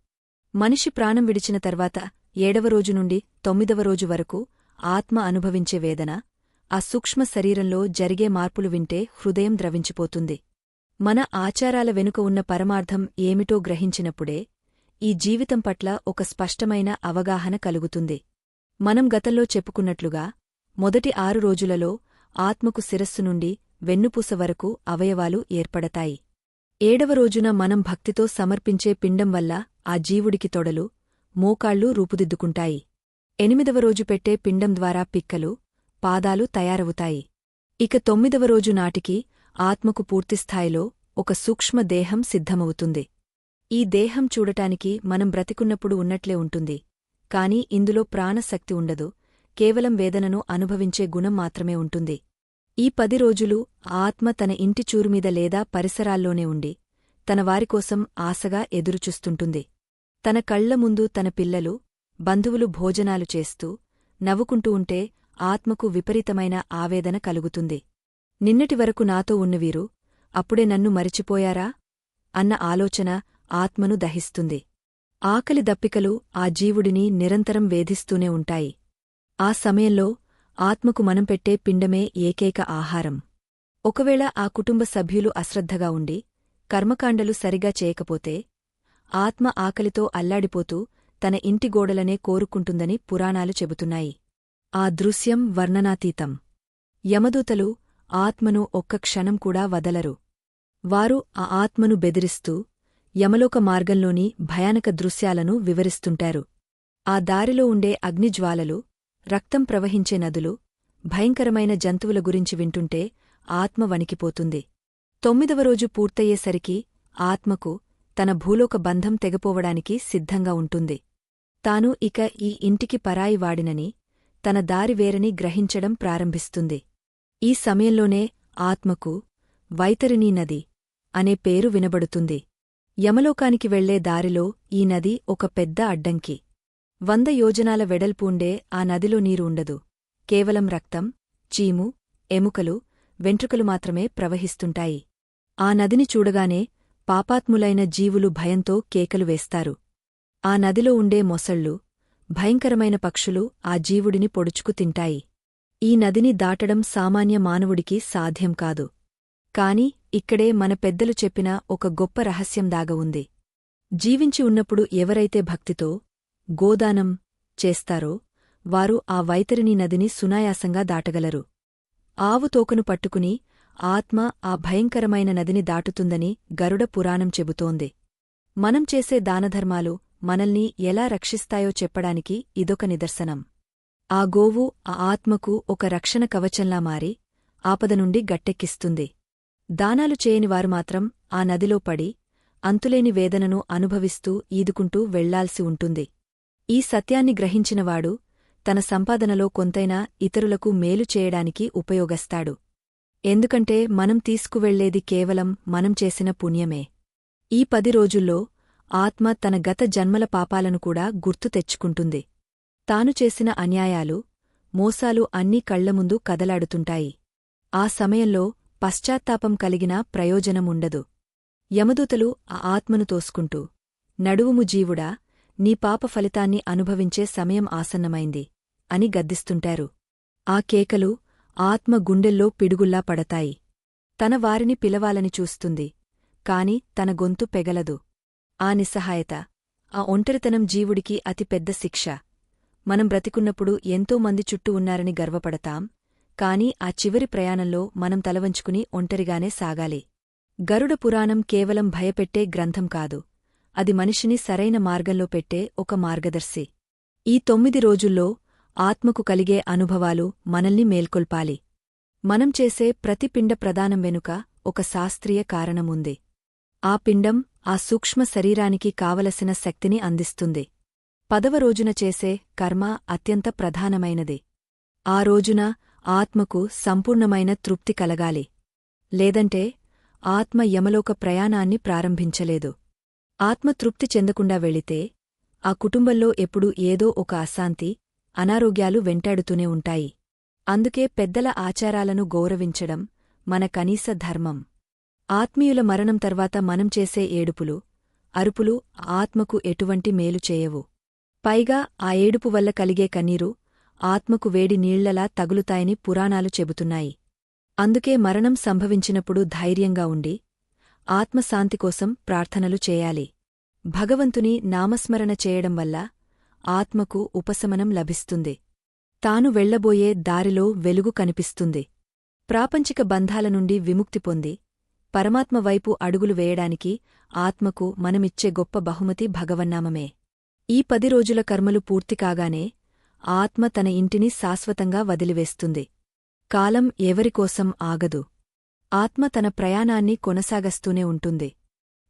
S2: మనిషి ప్రాణం విడిచిన తర్వాత 7వ రోజు నుండి 9వ రోజు వరకు ఆత్మ అనుభవించే వేదన, ఆ సూక్ష్మ శరీరంలో జరిగే మార్పులు వింటే హృదయం ద్రవించిపోతుంది. మన ఆచారాల వెనుక ఉన్న పరమార్థం ఏమిటో గ్రహించినప్పుడే ఈ జీవితం పట్ల ఒక స్పష్టమైన అవగాహన కలుగుతుంది. మనం గతంలో చెప్పుకున్నట్లుగా మొదటి 6 రోజులలో ఆత్మకు శిరస్సు నుండి వెన్నుపూస వరకు అవయవాలు ఏర్పడతాయి. 7వ రోజున మనం భక్తితో సమర్పించే పిండం వల్ల ఆ జీవుడికి తొడలు, మోకాళ్ళు రూపుదిద్దుకుంటాయి. 8వ రోజు పెట్టే పిండం ద్వారా పిక్కలు, పాదాలు తయారవుతాయి. ఇక 9వ రోజు నాటికి ఆత్మకు పూర్తిస్థాయిలో ఒక సూక్ష్మ దేహం సిద్ధమవుతుంది. ఈ దేహం చూడటానికి మనం బ్రతికున్నప్పుడు ఉన్నట్లే ఉంటుంది, కాని ఇందులో ప్రాణశక్తి ఉండదు, కేవలం వేదనను అనుభవించే గుణం మాత్రమే ఉంటుంది. ఈ 10 రోజులు ఆత్మ తన ఇంటి చూరుమీద లేదా పరిసరాల్లోనే ఉండి, తన వారికోసం ఆశగా ఎదురుచూస్తుంటుంది. తన కళ్ల ముందు తన పిల్లలు, బంధువులు భోజనాలు చేస్తూ, నవ్వుకుంటూ ఉంటే ఆత్మకు విపరీతమైన ఆవేదన కలుగుతుంది. నిన్నటివరకు నాతో ఉన్నవీరు అప్పుడే నన్ను మరిచిపోయారా అన్న ఆలోచన ఆత్మను దహిస్తుంది. ఆకలి దప్పికలు ఆ జీవుడిని నిరంతరం వేధిస్తూనే ఉంటాయి. ఆ సమయంలో ఆత్మకు మనం పెట్టే పిండమే ఏకైక ఆహారం. ఒకవేళ ఆ కుటుంబ సభ్యులు అశ్రద్ధగా ఉండి, కర్మకాండలు సరిగా చేయకపోతే, ఆత్మ ఆకలితో అల్లాడిపోతూ తన ఇంటి గోడలనే కోరుకుంటుందని పురాణాలు చెబుతున్నాయి. ఆ దృశ్యం వర్ణనాతీతం. యమదూతలు ఆత్మను ఒక్క క్షణం కూడా వదలరు. వారు ఆ ఆత్మను బెదిరిస్తూ యమలోక మార్గంలోని భయానక దృశ్యాలను వివరిస్తుంటారు. ఆ దారిలో ఉండే అగ్నిజ్వాలలు, రక్తం ప్రవహించే నదులు, భయంకరమైన జంతువుల గురించి వింటుంటే ఆత్మ వణికిపోతుంది. 9వ రోజు పూర్తయ్యేసరికి ఆత్మకు తన భూలోక బంధం తెగపోవడానికి సిద్ధంగా ఉంటుంది. తాను ఇక ఈ ఇంటికి పరాయివాడినని, తన దారి వేరని గ్రహించడం ప్రారంభిస్తుంది. ఈ సమయంలోనే ఆత్మకు వైతరిణీ నది అనే పేరు వినబడుతుంది. యమలోకానికి వెళ్లే దారిలో ఈ నది ఒక పెద్ద అడ్డంకి. 100 యోజనాల వెడల్పు ఉండే ఆ నదిలో నీరు ఉండదు. కేవలం రక్తం, చీము, ఎముకలు, వెంట్రుకలు మాత్రమే ప్రవహిస్తుంటాయి. ఆ నదిని చూడగానే పాపాత్ములైన జీవులు భయంతో కేకలు వేస్తారు. ఆ నదిలో ఉండే మొసళ్ళు, భయంకరమైన పక్షులు ఆ జీవుడిని పొడుచుకు తింటాయి. ఈ నదిని దాటడం సామాన్య మానవుడికి సాధ్యం కాదు. కాని ఇక్కడే మన పెద్దలు చెప్పిన ఒక గొప్ప రహస్యం దాగ ఉంది. జీవించి ఉన్నప్పుడు ఎవరైతే భక్తితో గోదానం చేస్తారో వారు ఆ వైతరిణీ నదిని సునాయాసంగా దాటగలరు. ఆవు తోకను పట్టుకుని ఆత్మ ఆ భయంకరమైన నదిని దాటుతుందని గరుడ పురాణం చెబుతోంది. మనం చేసే దానధర్మాలు మనల్ని ఎలా రక్షిస్తాయో చెప్పడానికి ఇదొక నిదర్శనం. ఆ గోవు ఆ ఆత్మకు ఒక రక్షణ కవచంలా మారి ఆపద నుండి గట్టెక్కిస్తుంది. దానాలు చేయనివారు మాత్రం ఆ నదిలో పడి అంతులేని వేదనను అనుభవిస్తూ ఈదుకుంటూ వెళ్లాల్సి ఉంటుంది. ఈ సత్యాన్ని గ్రహించినవాడు తన సంపాదనలో కొంతైనా ఇతరులకు మేలు చేయడానికి ఉపయోగస్తాడు. ఎందుకంటే మనం తీసుకువెళ్లేది కేవలం మనం చేసిన పుణ్యమే. ఈ 10 రోజుల్లో ఆత్మ తన గత జన్మల పాపాలను కూడా గుర్తు తెచ్చుకుంటుంది. తాను చేసిన అన్యాయాలు, మోసాలు అన్నీ కళ్లముందు కదలాడుతుంటాయి. ఆ సమయంలో పశ్చాత్తాపం కలిగినా ప్రయోజనముండదు. యమదూతలు ఆ ఆత్మను తోసుకుంటూ, నడువుము జీవుడా, నీ పాప ఫలితాన్ని అనుభవించే సమయం ఆసన్నమైంది అని గద్దిస్తుంటారు. ఆ కేకలు ఆత్మ గుండెల్లో పిడుగుల్లా పడతాయి. తన వారిని పిలవాలని చూస్తుంది, కాని తన గొంతు పెగలదు. ఆ నిస్సహాయత, ఆ ఒంటరితనం జీవుడికి అతి పెద్ద శిక్ష. మనం బ్రతికున్నప్పుడు ఎంతోమంది చుట్టూ ఉన్నారని గర్వపడతాం, కాని ఆ చివరి ప్రయాణంలో మనం తలవంచుకుని ఒంటరిగానే సాగాలి. గరుడ పురాణం కేవలం భయపెట్టే గ్రంథం కాదు, అది మనిషిని సరైన మార్గంలో పెట్టే ఒక మార్గదర్శి. ఈ 9 రోజుల్లో ఆత్మకు కలిగే అనుభవాలు మనల్ని మేల్కొల్పాలి. మనం చేసే ప్రతి పిండ ప్రదానం వెనుక ఒక శాస్త్రీయ కారణముంది. ఆ పిండం ఆ సూక్ష్మ శరీరానికి కావలసిన శక్తిని అందిస్తుంది. 10వ రోజున చేసే కర్మ అత్యంత ప్రధానమైనది. ఆ రోజున ఆత్మకు సంపూర్ణమైన తృప్తి కలగాలి. లేదంటే ఆత్మ యమలోక ప్రయాణాన్ని ప్రారంభించలేదు. ఆత్మ తృప్తి చెందకుండా వెళితే ఆ కుటుంబంలో ఎప్పుడూ ఏదో ఒక అశాంతి, అనారోగ్యాలు వెంటాడుతూనే ఉంటాయి. అందుకే పెద్దల ఆచారాలను గౌరవించడం మన కనీస ధర్మం. ఆత్మీయుల మరణం తర్వాత మనం చేసే ఏడుపులు, అరుపులు ఆత్మకు ఎటువంటి మేలు చేయవు. పైగా ఆ ఏడుపు వల్ల కలిగే కన్నీరు ఆత్మకు వేడి నీళ్లలా తగులుతాయని పురాణాలు చెబుతున్నాయి. అందుకే మరణం సంభవించినప్పుడు ధైర్యంగా ఉండి ఆత్మశాంతి కోసం ప్రార్థనలు చేయాలి. భగవంతుని నామస్మరణ చేయడం వల్ల ఆత్మకు ఉపశమనం లభిస్తుంది. తాను వెళ్లబోయే దారిలో వెలుగు కనిపిస్తుంది. ప్రాపంచిక బంధాల నుండి విముక్తి పొంది పరమాత్మ వైపు అడుగులు వేయడానికి ఆత్మకు మనమిచ్చే గొప్ప బహుమతి భగవన్నామమే. ఈ 10 రోజుల కర్మలు పూర్తి కాగానే ఆత్మ తన ఇంటిని శాశ్వతంగా వదిలివేస్తుంది. కాలం ఎవరికోసం ఆగదు. ఆత్మ తన ప్రయాణాన్ని కొనసాగస్తూనే ఉంటుంది.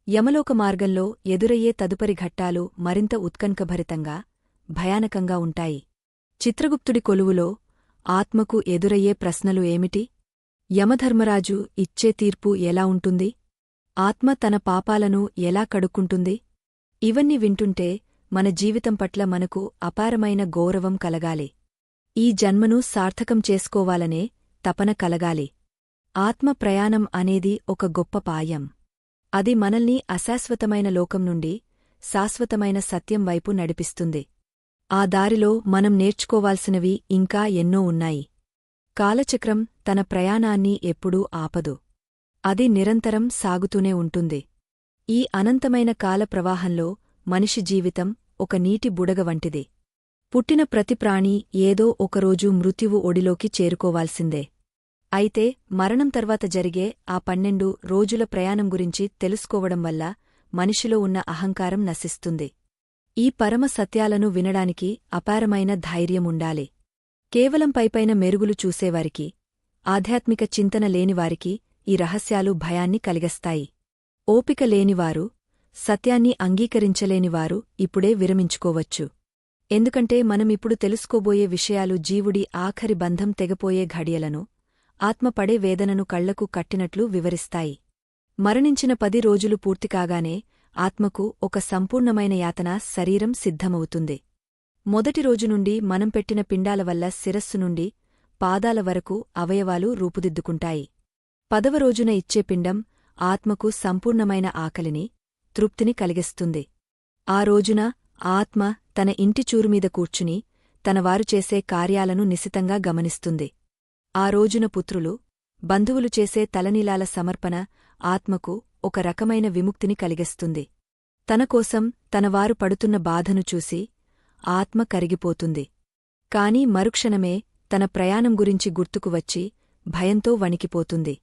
S2: యమలోక మార్గంలో ఎదురయ్యే తదుపరి ఘట్టాలు మరింత ఉత్కంఠభరితంగా, భయానకంగా ఉంటాయి. చిత్రగుప్తుడి కొలువులో ఆత్మకు ఎదురయ్యే ప్రశ్నలు ఏమిటి? యమధర్మరాజు ఇచ్చే తీర్పు ఎలా ఉంటుంది? ఆత్మ తన పాపాలను ఎలా కడుక్కుంటుంది? ఇవన్నీ వింటుంటే మన జీవితం పట్ల మనకు అపారమైన గౌరవం కలగాలి. ఈ జన్మను సార్థకం చేసుకోవాలనే తపన కలగాలి. ఆత్మ ప్రయాణం అనేది ఒక గొప్ప పాయం. అది మనల్ని అశాశ్వతమైన లోకం నుండి శాశ్వతమైన సత్యం వైపు నడిపిస్తుంది. ఆ దారిలో మనం నేర్చుకోవాల్సినవి ఇంకా ఎన్నో ఉన్నాయి. కాలచక్రం తన ప్రయాణాన్ని ఎప్పుడూ ఆపదు. అది నిరంతరం సాగుతూనే ఉంటుంది. ఈ అనంతమైన కాల ప్రవాహంలో మనిషి జీవితం ఒక నీటి బుడగ వంటిది. పుట్టిన ప్రతి ప్రాణి ఏదో ఒకరోజు మృత్యువు ఒడిలోకి చేరుకోవాల్సిందే. అయితే మరణం తర్వాత జరిగే ఆ 12 రోజుల ప్రయాణం గురించి తెలుసుకోవడం వల్ల మనిషిలో ఉన్న అహంకారం నశిస్తుంది. ఈ పరమ సత్యాలను వినడానికి అపారమైన ధైర్యముండాలి. కేవలం పైపైన మెరుగులు చూసేవారికి, ఆధ్యాత్మిక చింతన లేనివారికి ఈ రహస్యాలు భయాన్ని కలిగస్తాయి. ఓపిక లేనివారు, సత్యాన్ని అంగీకరించలేనివారు ఇప్పుడే విరమించుకోవచ్చు. ఎందుకంటే మనమిప్పుడు తెలుసుకోబోయే విషయాలు జీవుడి ఆఖరి బంధం తెగపోయే ఘడియలను, ఆత్మ పడే వేదనను కళ్లకు కట్టినట్లు వివరిస్తాయి. మరణించిన 10 రోజులు పూర్తికాగానే ఆత్మకు ఒక సంపూర్ణమైన యాతన శరీరం సిద్ధమవుతుంది. మొదటి రోజు నుండి మనం పెట్టిన పిండాల వల్ల శిరస్సు నుండి పాదాల వరకు అవయవాలు రూపుదిద్దుకుంటాయి. 10వ రోజున ఇచ్చే పిండం ఆత్మకు సంపూర్ణమైన ఆకలిని, తృప్తిని కలిగిస్తుంది. ఆ రోజున ఆత్మ తన ఇంటి చూరుమీద కూర్చుని తనవారు చేసే కార్యాలను నిశితంగా గమనిస్తుంది. ఆ రోజున పుత్రులు, బంధువులు చేసే తలనీలాల సమర్పణ ఆత్మకు ఒక రకమైన విముక్తిని కలిగిస్తుంది. తనకోసం తనవారు పడుతున్న బాధను చూసి ఆత్మ కరిగిపోతుంది. కాని మరుక్షణమే తన ప్రయాణం గురించి గుర్తుకు వచ్చి భయంతో వణికిపోతుంది.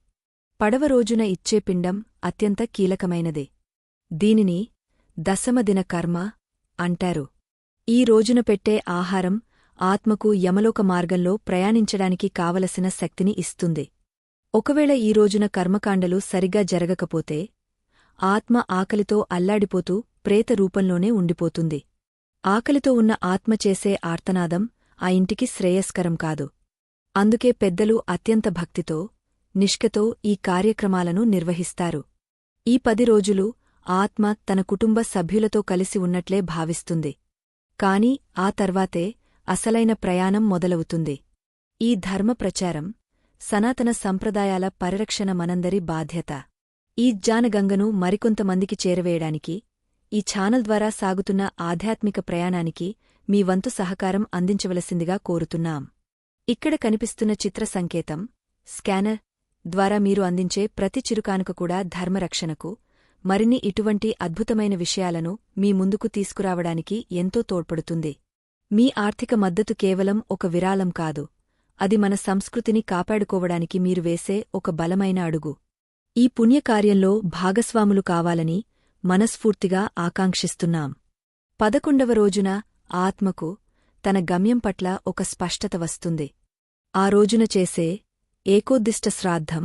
S2: పడవ రోజున ఇచ్చే పిండం అత్యంత కీలకమైనది. దీనిని దశమదిన కర్మ అంటారు. ఈ రోజున పెట్టే ఆహారం ఆత్మకు యమలోక మార్గంలో ప్రయాణించడానికి కావలసిన శక్తిని ఇస్తుంది. ఒకవేళ ఈ రోజున కర్మకాండలు సరిగ్గా జరగకపోతే ఆత్మ ఆకలితో అల్లాడిపోతూ ప్రేత రూపంలోనే ఉండిపోతుంది. ఆకలితో ఉన్న ఆత్మ చేసే ఆర్తనాదం ఆ ఇంటికి శ్రేయస్కరం కాదు. అందుకే పెద్దలు అత్యంత భక్తితో, నిష్ఠతో ఈ కార్యక్రమాలను నిర్వహిస్తారు. ఈ 10 రోజులు ఆత్మ తన కుటుంబ సభ్యులతో కలిసి ఉన్నట్లే భావిస్తుంది. కాని ఆ తర్వాతే అసలైన ప్రయాణం మొదలవుతుంది. ఈ ధర్మ ప్రచారం, సనాతన సంప్రదాయాల పరిరక్షణ మనందరి బాధ్యత. ఈ జ్ఞానగంగను మరికొంతమందికి చేరవేయడానికి, ఈ ఛానల్ ద్వారా సాగుతున్న ఆధ్యాత్మిక ప్రయాణానికి మీ వంతు సహకారం అందించవలసిందిగా కోరుతున్నాం. ఇక్కడ కనిపిస్తున్న చిత్ర సంకేతం, స్కానర్ ద్వారా మీరు అందించే ప్రతి చిరుకానుక కూడా ధర్మరక్షణకు, మరిన్ని ఇటువంటి అద్భుతమైన విషయాలను మీ ముందుకు తీసుకురావడానికి ఎంతో తోడ్పడుతుంది. మీ ఆర్థిక మద్దతు కేవలం ఒక విరాళం కాదు, అది మన సంస్కృతిని కాపాడుకోవడానికి మీరు వేసే ఒక బలమైన అడుగు. ఈ పుణ్యకార్యంలో భాగస్వాములు కావాలని మనస్ఫూర్తిగా ఆకాంక్షిస్తున్నాం. 11వ రోజున ఆత్మకు తన గమ్యం పట్ల ఒక స్పష్టత వస్తుంది. ఆ రోజున చేసే ఏకోద్దిష్ట శ్రాద్ధం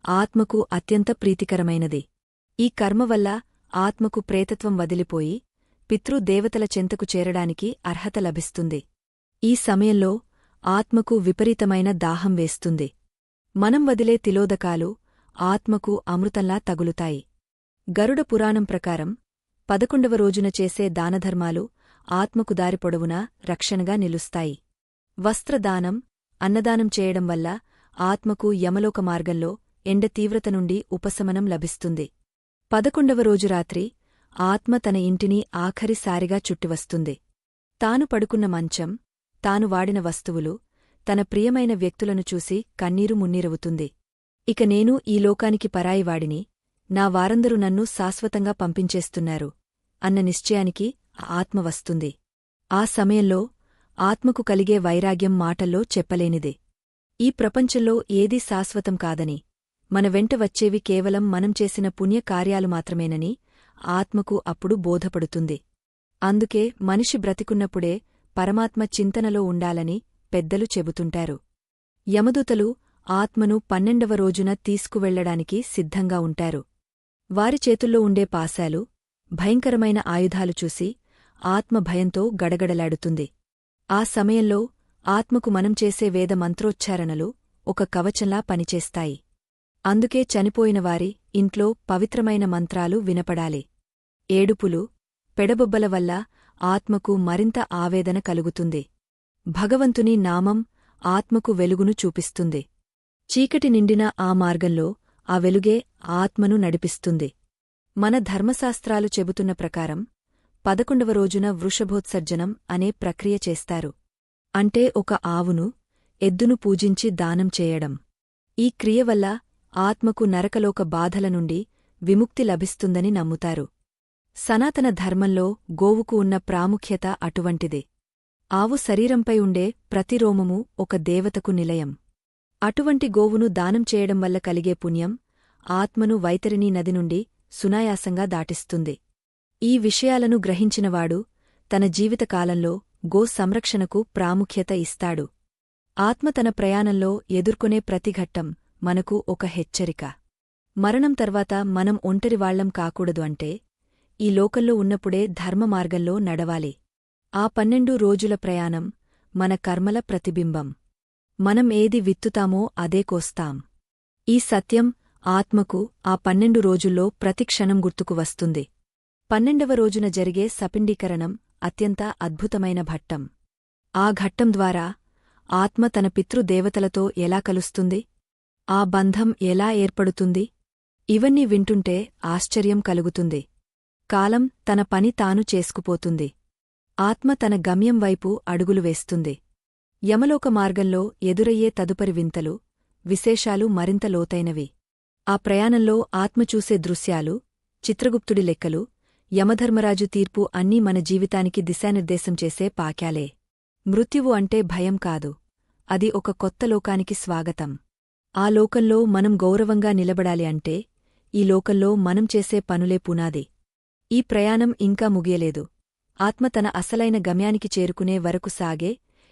S2: ఆత్మకు అత్యంత ప్రీతికరమైనది. ఈ కర్మ వల్ల ఆత్మకు ప్రేతత్వం వదిలిపోయి పితృదేవతల చెంతకు చేరడానికి అర్హత లభిస్తుంది. ఈ సమయంలో ఆత్మకు విపరీతమైన దాహం వేస్తుంది. మనం వదిలే తిలోదకాలు ఆత్మకు అమృతంలా తగులుతాయి. గరుడ పురాణం ప్రకారం 11వ రోజున చేసే దానధర్మాలు ఆత్మకు దారి పొడవునా రక్షణగా నిలుస్తాయి. వస్త్రదానం, అన్నదానం చేయడం వల్ల ఆత్మకు యమలోక మార్గంలో ఎండ తీవ్రత నుండి ఉపశమనం లభిస్తుంది. 11వ రోజు రాత్రి ఆత్మ తన ఇంటిని ఆఖరిసారిగా చుట్టివస్తుంది. తాను పడుకున్న మంచం, తాను వాడిన వస్తువులు, తన ప్రియమైన వ్యక్తులను చూసి కన్నీరు మున్నీరవుతుంది. ఇక నేను ఈ లోకానికి పరాయివాడిని, నా వారందరూ నన్ను శాశ్వతంగా పంపించేస్తున్నారు అన్న నిశ్చయానికి ఆత్మ వస్తుంది. ఆ సమయంలో ఆత్మకు కలిగే వైరాగ్యం మాటల్లో చెప్పలేనిదే. ఈ ప్రపంచంలో ఏదీ శాశ్వతం కాదని, మన వెంట వచ్చేవి కేవలం మనం చేసిన పుణ్యకార్యాలు మాత్రమేనని ఆత్మకు అప్పుడు బోధపడుతుంది. అందుకే మనిషి బ్రతికున్నప్పుడే పరమాత్మ చింతనలో ఉండాలని పెద్దలు చెబుతుంటారు. యమదూతలు ఆత్మను 12వ రోజున తీసుకువెళ్లడానికి సిద్ధంగా ఉంటారు. వారి చేతుల్లో ఉండే పాశాలు, భయంకరమైన ఆయుధాలు చూసి ఆత్మ భయంతో గడగడలాడుతుంది. ఆ సమయంలో ఆత్మకు మనం చేసే వేద మంత్రోచ్చారణలు ఒక కవచంలా పనిచేస్తాయి. అందుకే చనిపోయినవారి ఇంట్లో పవిత్రమైన మంత్రాలు వినపడాలి. ఏడుపులు, పెడబొబ్బల వల్ల ఆత్మకు మరింత ఆవేదన కలుగుతుంది. భగవంతుని నామం ఆత్మకు వెలుగును చూపిస్తుంది. చీకటి నిండిన ఆ మార్గంలో ఆ వెలుగే ఆత్మను నడిపిస్తుంది. మన ధర్మశాస్త్రాలు చెబుతున్న ప్రకారం 11వ రోజున వృషభోత్సర్జనం అనే ప్రక్రియ చేస్తారు. అంటే ఒక ఆవును, ఎద్దును పూజించి దానం చేయడం. ఈ క్రియ వల్ల ఆత్మకు నరకలోక బాధల నుండి విముక్తి లభిస్తుందని నమ్ముతారు. సనాతన ధర్మంలో గోవుకు ఉన్న ప్రాముఖ్యత అటువంటిదే. ఆవు శరీరంపై ఉండే ప్రతి రోమము ఒక దేవతకు నిలయం. అటువంటి గోవును దానం చేయడం వల్ల కలిగే పుణ్యం ఆత్మను వైతరిణీ నది నుండి సునాయాసంగా దాటిస్తుంది. ఈ విషయాలను గ్రహించినవాడు తన జీవితకాలంలో గో సంరక్షణకు ప్రాముఖ్యత ఇస్తాడు. ఆత్మ తన ప్రయాణంలో ఎదుర్కొనే ప్రతిఘట్టం మనకు ఒక హెచ్చరిక. మరణం తర్వాత మనం ఒంటరివాళ్లం కాకూడదు అంటే ఈ లోకంలో ఉన్నప్పుడే ధర్మమార్గంలో నడవాలి. ఆ 12 రోజుల ప్రయాణం మన కర్మల ప్రతిబింబం. మనం ఏది విత్తుతామో అదే కోస్తాం. ఈ సత్యం ఆత్మకు ఆ 12 రోజుల్లో ప్రతిక్షణం గుర్తుకు వస్తుంది. 12వ రోజున జరిగే సపిండీకరణం అత్యంత అద్భుతమైన ఘట్టం. ఆ ఘట్టం ద్వారా ఆత్మ తన పితృదేవతలతో ఎలా కలుస్తుంది? ఆ బంధం ఎలా ఏర్పడుతుంది? ఇవన్నీ వింటుంటే ఆశ్చర్యం కలుగుతుంది. కాలం తన పని తాను చేసుకుపోతుంది. ఆత్మ తన గమ్యం వైపు అడుగులు వేస్తుంది. యమలోక మార్గంలో ఎదురయ్యే తదుపరి వింతలు, విశేషాలు మరింత లోతైనవి. ఆ ప్రయాణంలో ఆత్మ చూసే దృశ్యాలు, చిత్రగుప్తుడి లెక్కలు, యమధర్మరాజు తీర్పు అన్నీ మన జీవితానికి దిశానిర్దేశం చేసే పాక్యాలే. మృత్యువు అంటే భయం కాదు, అది ఒక కొత్త లోకానికి స్వాగతం. ఆ లోకంలో మనం గౌరవంగా నిలబడాలి అంటే ఈ లోకంలో మనం చేసే పనులే పునాది. ఈ ప్రయాణం ఇంకా ముగియలేదు. ఆత్మ తన అసలైన గమ్యానికి చేరుకునే వరకు సాగే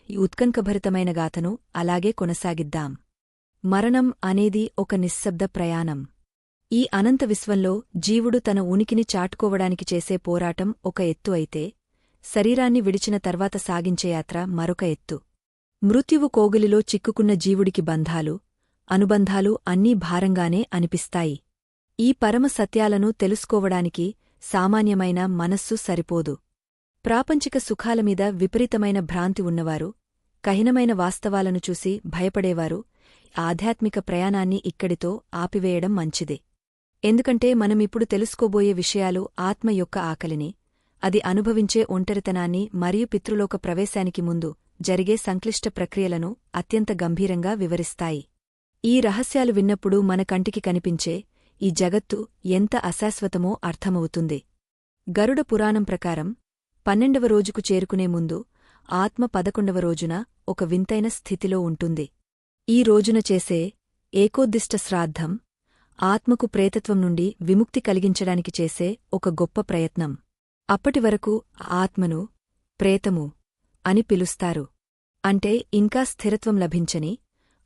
S2: ఈ ఉత్కంఠభరితమైన గాథను అలాగే కొనసాగిద్దాం. మరణం అనేది ఒక నిశ్శబ్ద ప్రయాణం. ఈ అనంత విశ్వంలో జీవుడు తన ఉనికిని చాటుకోవడానికి చేసే పోరాటం ఒక ఎత్తు అయితే, శరీరాన్ని విడిచిన తర్వాత సాగించే యాత్ర మరొక ఎత్తు. మృత్యువు కోగిలిలో చిక్కుకున్న జీవుడికి బంధాలు, అనుబంధాలు అన్నీ భారంగానే అనిపిస్తాయి. ఈ పరమ సత్యాలను తెలుసుకోవడానికి సామాన్యమైన మనస్సు సరిపోదు. ప్రాపంచిక సుఖాలమీద విపరీతమైన భ్రాంతి ఉన్నవారు, కఠినమైన వాస్తవాలను చూసి భయపడేవారు ఆధ్యాత్మిక ప్రయాణాన్ని ఇక్కడితో ఆపివేయడం మంచిదే. ఎందుకంటే మనమిప్పుడు తెలుసుకోబోయే విషయాలు ఆత్మ యొక్క ఆకలిని, అది అనుభవించే ఒంటరితనాన్ని మరియు పితృలోక ప్రవేశానికి ముందు జరిగే సంక్లిష్ట ప్రక్రియలను అత్యంత గంభీరంగా వివరిస్తాయి. ఈ రహస్యాలు విన్నప్పుడు మన కంటికి కనిపించే ఈ జగత్తు ఎంత అశాశ్వతమో అర్థమవుతుంది. గరుడ పురాణం ప్రకారం 12వ రోజుకు చేరుకునే ముందు ఆత్మ 11వ రోజున ఒక వింతైన స్థితిలో ఉంటుంది. ఈ రోజున చేసే ఏకోద్దిష్ట శ్రాద్ధం ఆత్మకు ప్రేతత్వం నుండి విముక్తి కలిగించడానికి చేసే ఒక గొప్ప ప్రయత్నం. అప్పటివరకు ఆత్మను ప్రేతము అని పిలుస్తారు. అంటే ఇంకా స్థిరత్వం లభించని,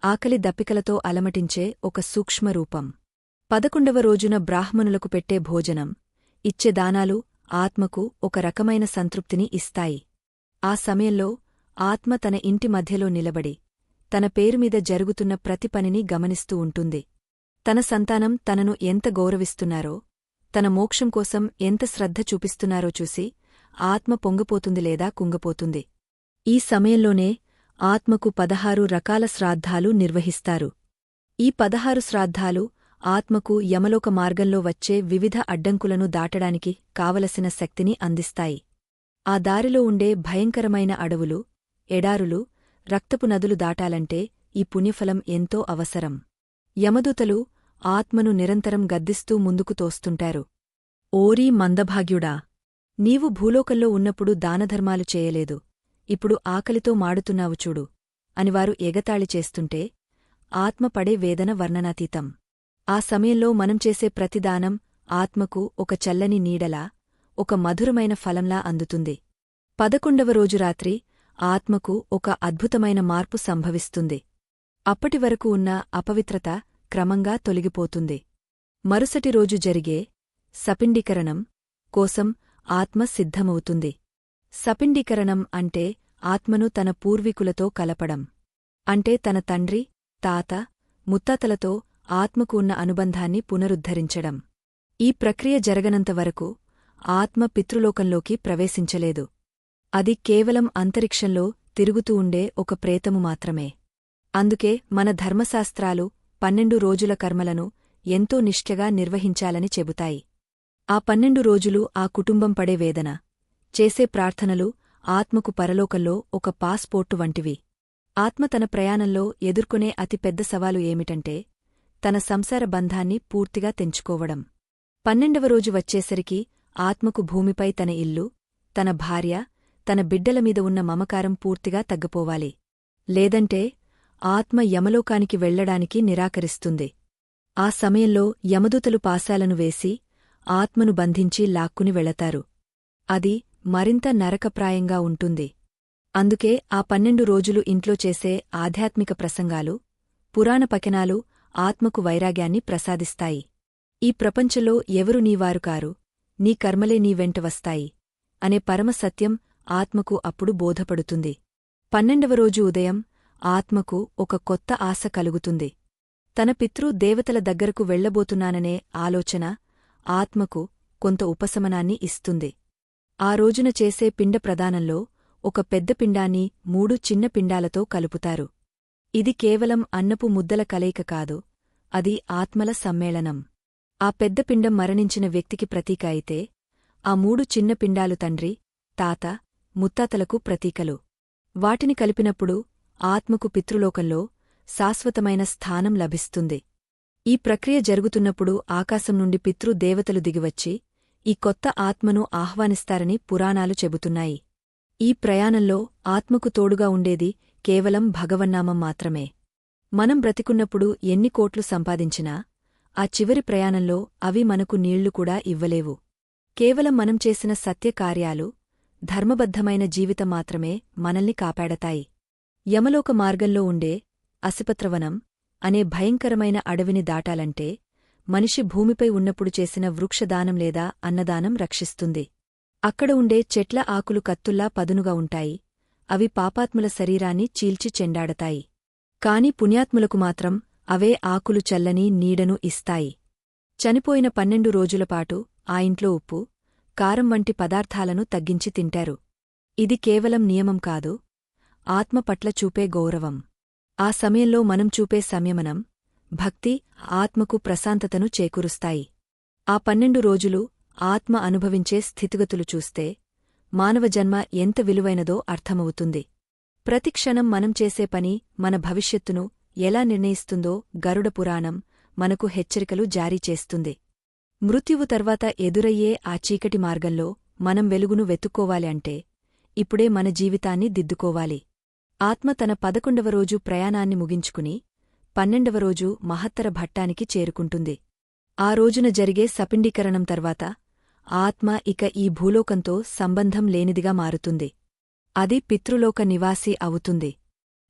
S2: ఆకలి దప్పికలతో అలమటించే ఒక సూక్ష్మరూపం. 11వ రోజున బ్రాహ్మణులకు పెట్టే భోజనం, ఇచ్చే దానాలు ఆత్మకు ఒక రకమైన సంతృప్తిని ఇస్తాయి. ఆ సమయంలో ఆత్మ తన ఇంటి మధ్యలో నిలబడి తన పేరుమీద జరుగుతున్న ప్రతి పనిని గమనిస్తూ ఉంటుంది. తన సంతానం తనను ఎంత గౌరవిస్తున్నారో, తన మోక్షం కోసం ఎంత శ్రద్ధ చూపిస్తున్నారో చూసి ఆత్మ పొంగిపోతుంది లేదా కుంగపోతుంది. ఈ సమయంలోనే ఆత్మకు 16 రకాల శ్రాద్ధాలు నిర్వహిస్తారు. ఈ 16 శ్రాద్ధాలు ఆత్మకు యమలోక మార్గంలో వచ్చే వివిధ అడ్డంకులను దాటడానికి కావలసిన శక్తిని అందిస్తాయి. ఆ దారిలో ఉండే భయంకరమైన అడవులు, ఎడారులు, రక్తపు నదులు దాటాలంటే ఈ పుణ్యఫలం ఎంతో అవసరం. యమదూతలు ఆత్మను నిరంతరం గద్దిస్తూ ముందుకు తోస్తుంటారు. ఓరీ మందభాగ్యుడా! నీవు భూలోకంలో ఉన్నప్పుడు దానధర్మాలు చేయలేదు, ఇప్పుడు ఆకలితో మాడుతున్నావు చూడు అని వారు ఎగతాళి చేస్తుంటే ఆత్మ పడే వేదన వర్ణనాతీతం. ఆ సమయంలో మనం చేసే ప్రతిదానం ఆత్మకు ఒక చల్లని నీడలా, ఒక మధురమైన ఫలంలా అందుతుంది. 11వ రోజు రాత్రి ఆత్మకు ఒక అద్భుతమైన మార్పు సంభవిస్తుంది. అప్పటివరకు ఉన్న అపవిత్రత క్రమంగా తొలగిపోతుంది. మరుసటి రోజు జరిగే సపిండీకరణం కోసం ఆత్మ సిద్ధమవుతుంది. సపిండీకరణం అంటే ఆత్మను తన పూర్వీకులతో కలపడం. అంటే తన తండ్రి, తాత, ముత్తాతలతో ఆత్మకు ఉన్న అనుబంధాన్ని పునరుద్ధరించడం. ఈ ప్రక్రియ జరగనంతవరకు ఆత్మ పితృలోకంలోకి ప్రవేశించలేదు. అది కేవలం అంతరిక్షంలో తిరుగుతూ ఉండే ఒక ప్రేతము మాత్రమే. అందుకే మన ధర్మశాస్త్రాలు 12 రోజుల కర్మలను ఎంతో నిష్ఠగా నిర్వహించాలని చెబుతాయి. ఆ 12 రోజులు ఆ కుటుంబం పడే వేదన, చేసే ప్రార్థనలు ఆత్మకు పరలోకంలో ఒక పాస్పోర్టు వంటివి. ఆత్మ తన ప్రయాణంలో ఎదుర్కొనే అతిపెద్ద సవాలు ఏమిటంటే తన సంసార బంధాన్ని పూర్తిగా తెంచుకోవడం. 12వ రోజు వచ్చేసరికి ఆత్మకు భూమిపై తన ఇల్లు, తన భార్య, తన బిడ్డలమీద ఉన్న మమకారం పూర్తిగా తగ్గపోవాలి. లేదంటే ఆత్మ యమలోకానికి వెళ్లడానికి నిరాకరిస్తుంది. ఆ సమయంలో యమదూతలు పాశాలను వేసి ఆత్మను బంధించి లాక్కుని వెళతారు. అది మరింత నరకప్రాయంగా ఉంటుంది. అందుకే ఆ 12 రోజులు ఇంట్లో చేసే ఆధ్యాత్మిక ప్రసంగాలు, పురాణ పఠనాలు ఆత్మకు వైరాగ్యాన్ని ప్రసాదిస్తాయి. ఈ ప్రపంచంలో ఎవరు నీవారు కారు, నీ కర్మలే నీ వెంట వస్తాయి అనే పరమసత్యం ఆత్మకు అప్పుడు బోధపడుతుంది. 12వ రోజు ఉదయం ఆత్మకు ఒక కొత్త ఆశ కలుగుతుంది. తన పితృ దేవతల దగ్గరకు వెళ్లబోతున్నాననే ఆలోచన ఆత్మకు కొంత ఉపశమనాన్ని ఇస్తుంది. ఆ రోజున చేసే పిండ ప్రదానంలో ఒక పెద్ద పిండాన్ని 3 చిన్న పిండాలతో కలుపుతారు. ఇది కేవలం అన్నపు ముద్దల కలయిక కాదు, అది ఆత్మల సమ్మేళనం. ఆ పెద్ద పిండం మరణించిన వ్యక్తికి ప్రతీక అయితే, ఆ 3 చిన్న పిండాలు తండ్రి, తాత, ముత్తాతలకు ప్రతీకలు. వాటిని కలిపినప్పుడు ఆత్మకు పితృలోకంలో శాశ్వతమైన స్థానం లభిస్తుంది. ఈ ప్రక్రియ జరుగుతున్నప్పుడు ఆకాశం నుండి పితృ దేవతలు దిగివచ్చి ఈ కొత్త ఆత్మను ఆహ్వానిస్తారని పురాణాలు చెబుతున్నాయి. ఈ ప్రయాణంలో ఆత్మకు తోడుగా ఉండేది కేవలం భగవన్నామం మాత్రమే. మనం బ్రతికున్నప్పుడు ఎన్ని కోట్లు సంపాదించినా ఆ చివరి ప్రయాణంలో అవి మనకు నీళ్లు కూడా ఇవ్వలేవు. కేవలం మనం చేసిన సత్యకార్యాలు, ధర్మబద్ధమైన జీవితం మాత్రమే మనల్ని కాపాడతాయి. యమలోక మార్గంలో ఉండే అసిపత్రవనం అనే భయంకరమైన అడవిని దాటాలంటే మనిషి భూమిపై ఉన్నప్పుడు చేసిన వృక్షదానం లేదా అన్నదానం రక్షిస్తుంది. అక్కడ ఉండే చెట్ల ఆకులు కత్తుల్లా పదునుగా ఉంటాయి, అవి పాపాత్ముల శరీరాన్ని చీల్చి చెండాడతాయి. కాని పుణ్యాత్ములకు మాత్రం అవే ఆకులు చల్లని నీడను ఇస్తాయి. చనిపోయిన 12 రోజులపాటు ఆ ఇంట్లో ఉప్పు, కారం వంటి పదార్థాలను తగ్గించి తింటారు. ఇది కేవలం నియమం కాదు, ఆత్మ పట్ల చూపే గౌరవం. ఆ సమయంలో మనం చూపే సంయమనం, భక్తి ఆత్మకు ప్రశాంతతను చేకూరుస్తాయి. ఆ 12 రోజులు ఆత్మ అనుభవించే స్థితిగతులు చూస్తే మానవ జన్మ ఎంత విలువైనదో అర్థమవుతుంది. ప్రతిక్షణం మనం చేసే పని మన భవిష్యత్తును ఎలా నిర్ణయిస్తుందో గరుడ పురాణం మనకు హెచ్చరికలు జారీ చేస్తుంది. మృత్యువు తర్వాత ఎదురయ్యే ఆ చీకటి మార్గంలో మనం వెలుగును వెతుక్కోవాలి అంటే ఇప్పుడే మన జీవితాన్ని దిద్దుకోవాలి. ఆత్మ తన 11వ రోజు ప్రయాణాన్ని ముగించుకుని 12వ రోజు మహత్తర భట్టానికి చేరుకుంటుంది. ఆ రోజున జరిగే సపిండీకరణం తర్వాత ఆత్మ ఇక ఈ భూలోకంతో సంబంధం లేనిదిగా మారుతుంది. అది పితృలోక నివాసి అవుతుంది.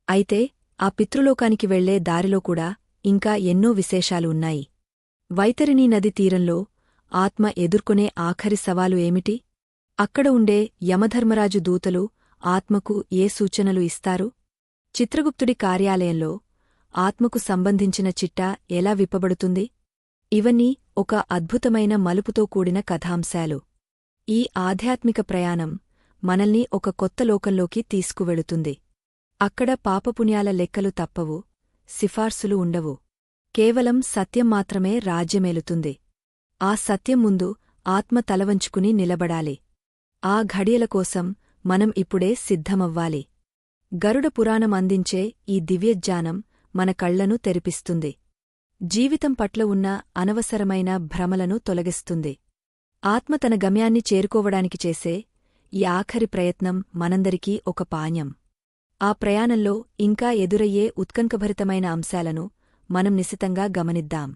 S2: అయితే ఆ పితృలోకానికి వెళ్లే దారిలో కూడా ఇంకా ఎన్నో విశేషాలు ఉన్నాయి. వైతరిణీ నది తీరంలో ఆత్మ ఎదుర్కొనే ఆఖరి సవాలు ఏమిటి? అక్కడ ఉండే యమధర్మరాజు దూతలు ఆత్మకు ఏ సూచనలు ఇస్తారు? చిత్రగుప్తుడి కార్యాలయంలో ఆత్మకు సంబంధించిన చిట్టా ఎలా విప్పబడుతుంది? ఇవన్నీ ఒక అద్భుతమైన మలుపుతో కూడిన కథాంశాలు. ఈ ఆధ్యాత్మిక ప్రయాణం మనల్ని ఒక కొత్త లోకంలోకి తీసుకువెళుతుంది. అక్కడ పాపపుణ్యాల లెక్కలు తప్పవు, సిఫార్సులు ఉండవు. కేవలం సత్యం మాత్రమే రాజ్యమేలుతుంది. ఆ సత్యం ముందు ఆత్మ తలవంచుకుని నిలబడాలి. ఆ ఘడియల కోసం మనం ఇప్పుడే సిద్ధమవ్వాలి. గరుడ పురాణం అందించే ఈ దివ్యజ్ఞానం మన కళ్లను తెరిపిస్తుంది. జీవితం పట్ల ఉన్న అనవసరమైన భ్రమలను తొలగిస్తుంది. ఆత్మ తన గమ్యాన్ని చేరుకోవడానికి చేసే ఈ ఆఖరి ప్రయత్నం మనందరికీ ఒక పాణ్యం. ఆ ప్రయాణంలో ఇంకా ఎదురయ్యే ఉత్కంఠభరితమైన అంశాలను మనం నిశితంగా గమనిద్దాం.